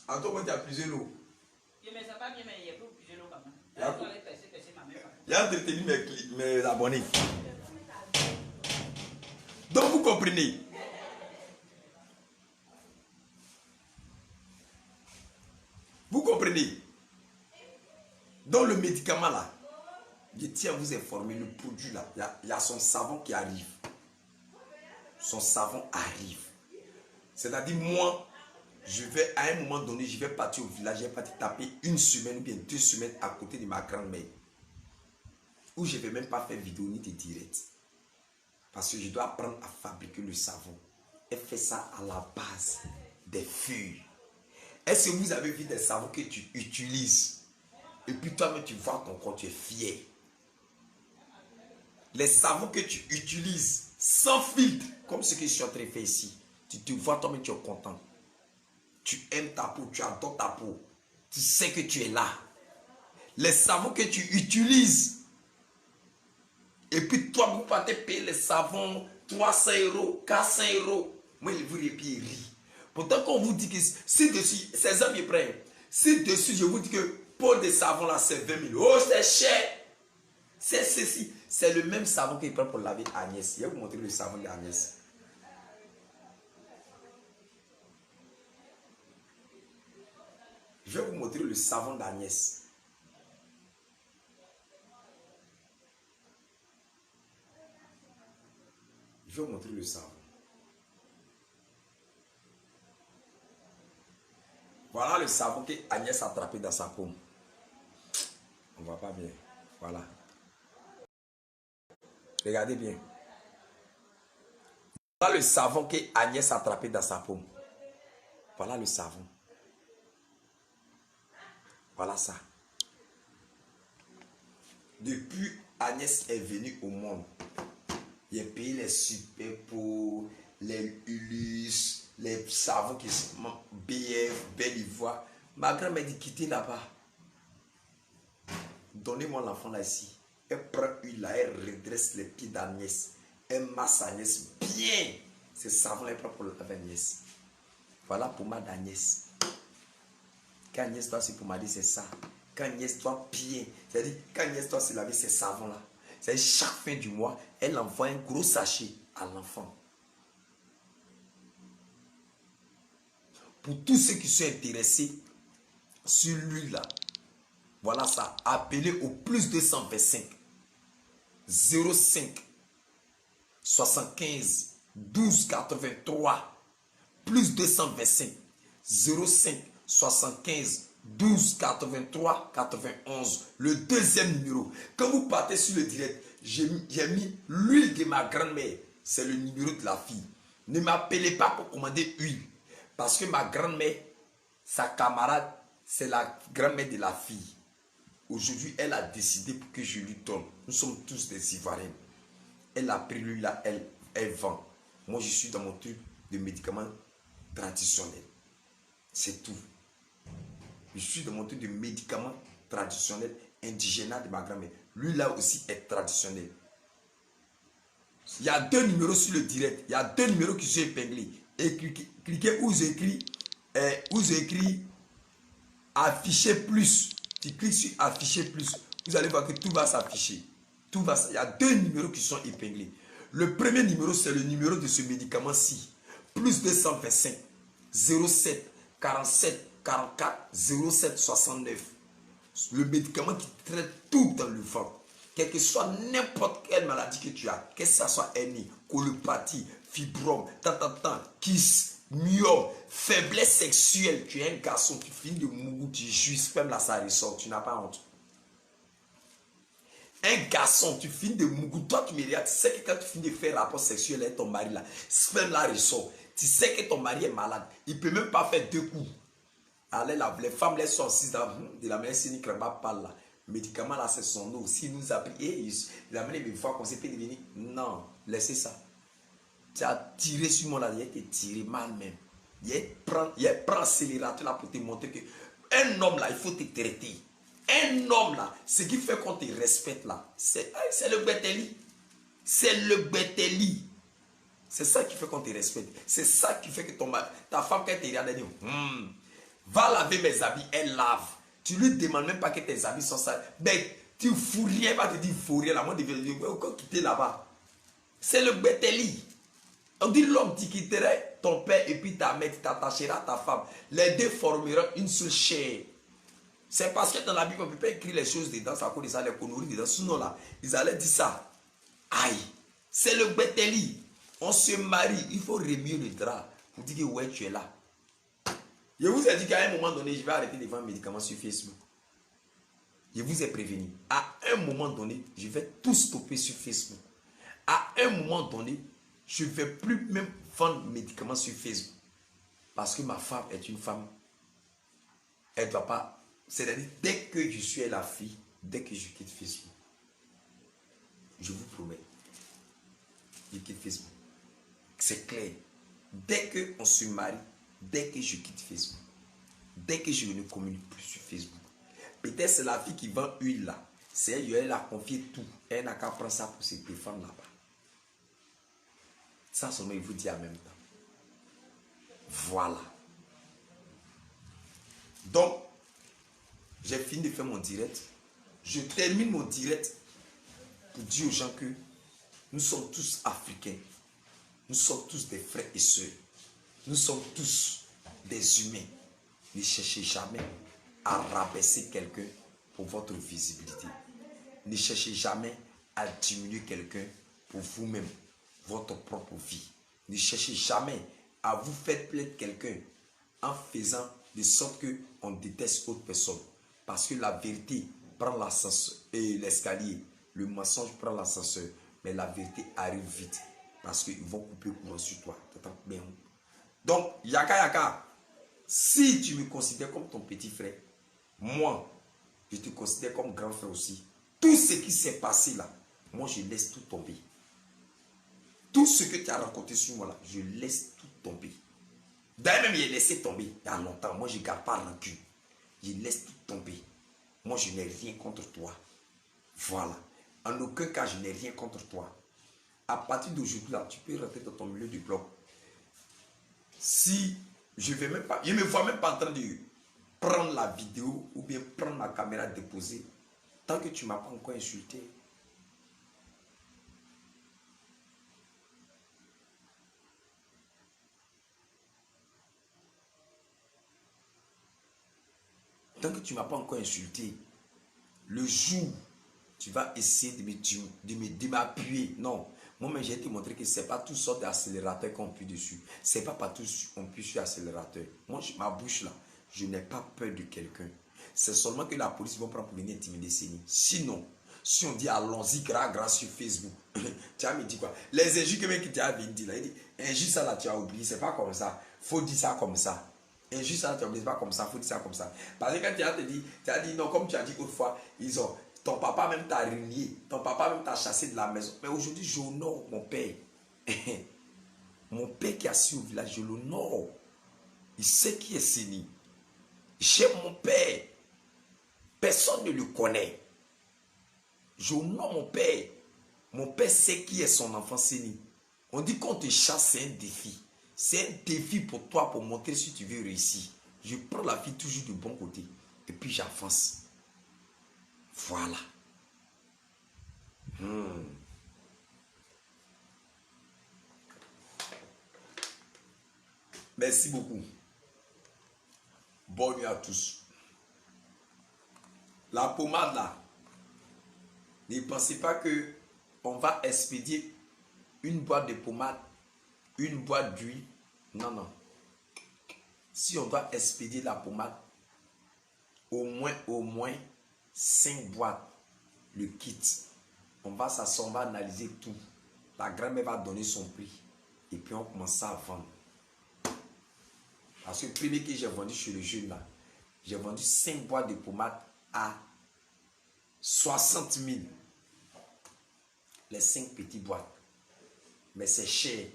Speaker 1: En toi, tu as plusieurs lots. Il a entretenu mes abonnés. Donc vous comprenez. Vous comprenez. Dans le médicament là, je tiens à vous informer, le produit là, il y a son savon qui arrive. Son savon arrive. C'est-à-dire moi, je vais à un moment donné, je vais partir au village, je vais partir taper 1 semaine ou bien 2 semaines à côté de ma grand-mère. Où je ne vais même pas faire vidéo ni de direct. Parce que je dois apprendre à fabriquer le savon. Elle fait ça à la base des feuilles. Est-ce que vous avez vu des savons que tu utilises et puis toi-même tu vois ton corps, tu es fier? Les savons que tu utilises sans filtre, comme ce que je suis en train de faire ici, tu te vois toi-même, tu es content. Tu aimes ta peau, tu adores ta peau. Tu sais que tu es là. Les savons que tu utilises. Et puis toi, vous partez payer les savons 300 €, 400 €. Moi, je vous répète, rit. Pourtant, quand on vous dit que si dessus, ces hommes ils prennent. Si dessus, je vous dis que pour des savons là, c'est 20 000. Oh, c'est cher. C'est ceci. C'est le même savon qu'il prend pour laver Agnès. Je vais vous montrer le savon d'Agnès. Je vais vous montrer le savon d'Agnès. Je vais vous montrer le savon. Voilà le savon que Agnès a attrapé dans sa paume. On ne voit pas bien. Voilà. Regardez bien. Voilà le savon que Agnès a attrapé dans sa paume. Voilà le savon. Voilà ça. Depuis Agnès est venue au monde, il a payé les super pots, les Ulysse, les savons qui sont BF, Belle Ivoire. Ma grand-mère dit quittez là-bas. Donnez-moi l'enfant là ici. Elle prend une là, elle redresse les pieds d'Agnès. Elle masse Agnès bien. Ce savon est propre pour Agnès. Voilà pour moi d'Agnès. Quand Agnès doit se pommader, c'est ça. Quand Agnès doit bien, c'est-à-dire quand Agnès doit se laver ces savons-là, c'est-à-dire chaque fin du mois, elle envoie un gros sachet à l'enfant. Pour tous ceux qui sont intéressés sur lui là, voilà ça. Appelez au plus 225 05 75 12 83 plus 225 05 75 12 83 91. Le deuxième numéro. Quand vous partez sur le direct, j'ai mis l'huile de ma grand-mère. C'est le numéro de la fille. Ne m'appelez pas pour commander huile. Parce que ma grand-mère, sa camarade, c'est la grand-mère de la fille. Aujourd'hui, elle a décidé pour que je lui donne. Nous sommes tous des Ivoiriens. Elle a pris l'huile là, elle vend. Moi, je suis dans mon truc de médicaments traditionnels. C'est tout. Je suis dans mon truc de médicaments traditionnels, indigènes de ma grand-mère. Lui là aussi est traditionnel. Il y a 2 numéros sur le direct. Il y a 2 numéros qui sont épinglés. Et cliquez où j'ai écrit afficher plus. Tu cliques sur afficher plus. Vous allez voir que tout va s'afficher. Il y a 2 numéros qui sont épinglés. Le premier numéro, c'est le numéro de ce médicament-ci. Plus 225 07 47 44 07 69. Le médicament qui traite tout dans le ventre. Quelle que soit n'importe quelle maladie que tu as, que ce soit hernie, colopathie, fibrome, kyste, myome, faiblesse sexuelle. Tu es un garçon qui finit de mougou, tu jouis, sperme là ça ressort, tu n'as pas honte. Un garçon, tu finis de mougou, toi tu me regardes, tu sais que quand tu finis de faire rapport sexuel avec ton mari là, sperme là ressort. Tu sais que ton mari est malade, il ne peut même pas faire 2 coups. Allez là, les femmes les sont assises de la manière cynique, parle là. Médicament là, c'est son eau. Si nous a pris, il a amené une fois qu'on s'est fait devenir. Non, laissez ça. Tu as tiré sur moi là, il a été tiré mal même. Il prend accélérateur là pour te montrer que un homme là, il faut te traiter. Un homme là, ce qui fait qu'on te respecte là, c'est le Beteli. C'est le Beteli. C'est ça qui fait qu'on te respecte. C'est ça qui fait que ta femme, quand elle te regarde, elle dit va laver mes habits, elle lave. Tu lui demandes même pas que tes habits sont sales. Mais tu fous rien, va te dire fous rien. La moindre de quitter là-bas. C'est le Beteli. On dit l'homme qui quitterait ton père et puis ta mère, tu t'attacheras à ta femme. Les deux formeront une seule chair. C'est parce que dans la Bible, on ne peut pas écrire les choses dedans, ça cause ça, les conneries dedans. Sinon là, ils allaient dire ça. Aïe, c'est le Beteli. On se marie, il faut remuer le drap pour dire que ouais, tu es là. Je vous ai dit qu'à un moment donné, je vais arrêter de vendre médicaments sur Facebook. Je vous ai prévenu. À un moment donné, je vais tout stopper sur Facebook. À un moment donné, je ne vais plus même vendre médicaments sur Facebook. Parce que ma femme est une femme. Elle ne doit pas... C'est-à-dire, dès que je suis la fille, dès que je quitte Facebook, je vous promets, je quitte Facebook. C'est clair. Dès qu'on se marie, dès que je quitte Facebook, dès que je ne communique plus sur Facebook, peut-être c'est la fille qui vend huile là. C'est elle, elle a confié tout. Elle n'a qu'à prendre ça pour se défendre là-bas. Ça seulement, il vous dit en même temps. Voilà. Donc, j'ai fini de faire mon direct. Je termine mon direct pour dire aux gens que nous sommes tous africains. Nous sommes tous des frères et sœurs. Nous sommes tous des humains. Ne cherchez jamais à rabaisser quelqu'un pour votre visibilité. Ne cherchez jamais à diminuer quelqu'un pour vous-même, votre propre vie. Ne cherchez jamais à vous faire plaindre quelqu'un en faisant de sorte qu'on déteste autre personne. Parce que la vérité prend l'ascenseur et l'escalier. Le mensonge prend l'ascenseur. Mais la vérité arrive vite. Parce qu'ils vont couper courant sur toi. Donc, Yaka, si tu me considères comme ton petit frère, moi, je te considère comme grand frère aussi. Tout ce qui s'est passé là, moi, je laisse tout tomber. Tout ce que tu as raconté sur moi là, je laisse tout tomber. D'ailleurs, même, il a laissé tomber il y a longtemps. Moi, je ne garde pas rancune. Je laisse tout tomber. Moi, je n'ai rien contre toi. Voilà. En aucun cas, je n'ai rien contre toi. À partir d'aujourd'hui, là, tu peux rentrer dans ton milieu du blog. Si je ne me vois même pas en train de prendre la vidéo ou bien prendre ma caméra déposée, tant que tu ne m'as pas encore insulté. Tant que tu ne m'as pas encore insulté, le jour tu vas essayer de m'appuyer. Non, moi-même j'ai te montré que ce n'est pas toutes sortes d'accélérateurs qu'on appuie dessus. Ce n'est pas partout qu'on appuie sur l'accélérateur. Moi, ma bouche là, je n'ai pas peur de quelqu'un. C'est seulement que la police va prendre pour venir intimider Séni. Sinon, si on dit allons-y grâce sur Facebook, tu vas me dire quoi? Les injures que tu as dit là, il dit injure ça là, tu as oublié, c'est pas comme ça. Faut dire ça comme ça. Injure ça là, tu as oublié, c'est pas comme ça, faut dire ça comme ça. Parce que quand tu as dit non, comme tu as dit autrefois, ton papa même t'a renié, ton papa même t'a chassé de la maison. Mais aujourd'hui, j'honore mon père. Mon père qui a su au village, je l'honore. Il sait qui est Séni. J'aime mon père. Personne ne le connaît. J'honore mon père. Mon père sait qui est son enfant Séni. On dit qu'on te chasse, c'est un défi. C'est un défi pour toi pour montrer si tu veux réussir. Je prends la vie toujours du bon côté. Et puis j'avance. Voilà. Merci beaucoup. Bonne nuit à tous. La pommade là, ne pensez pas que on va expédier une boîte de pommade, une boîte d'huile. Non, non. Si on doit expédier la pommade, au moins 5 boîtes, le kit. On va s'asseoir, on va analyser tout. La grand-mère va donner son prix. Et puis on commence à vendre. Parce que le premier que j'ai vendu chez le jeune là, j'ai vendu 5 boîtes de pommade à 60 000. Les 5 petites boîtes. Mais c'est cher.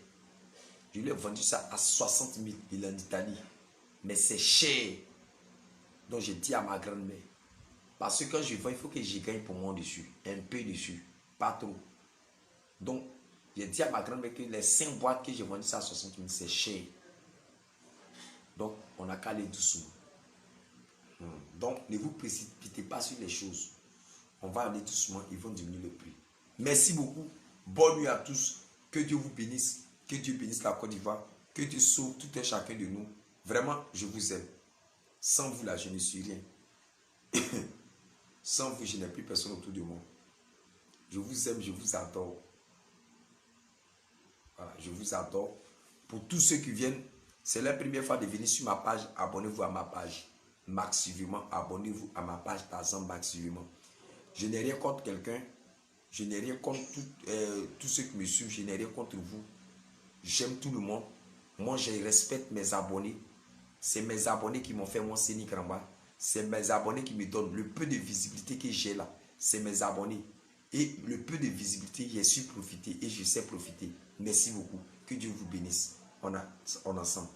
Speaker 1: Je lui ai vendu ça à 60 000. Il est en Italie. Mais c'est cher. Donc j'ai dit à ma grand-mère, parce que quand je vends, il faut que j'y gagne pour moi dessus. Un peu dessus. Pas trop. Donc, j'ai dit à ma grand-mère que les 5 boîtes que j'ai vendues ça à 60 000, c'est cher. Donc, on n'a qu'à aller doucement. Donc, ne vous précipitez pas sur les choses. On va aller doucement, ils vont diminuer le prix. Merci beaucoup. Bonne nuit à tous. Que Dieu vous bénisse. Que Dieu bénisse la Côte d'Ivoire. Que Dieu sauve tout un chacun de nous. Vraiment, je vous aime. Sans vous là, je ne suis rien. Sans vous, je n'ai plus personne autour de moi. Je vous aime, je vous adore. Voilà, je vous adore. Pour tous ceux qui viennent, c'est la première fois de venir sur ma page. Abonnez-vous à ma page. Max Suivement. Abonnez-vous à ma page Tarzan Max Suivement. Je n'ai rien contre quelqu'un. Je n'ai rien contre tous ceux qui me suivent. Je n'ai rien contre vous. J'aime tout le monde. Moi, je respecte mes abonnés. C'est mes abonnés qui m'ont fait mon Séni Kramba. C'est mes abonnés qui me donnent le peu de visibilité que j'ai là. C'est mes abonnés. Et le peu de visibilité, j'ai su profiter et je sais profiter. Merci beaucoup. Que Dieu vous bénisse. On ensemble.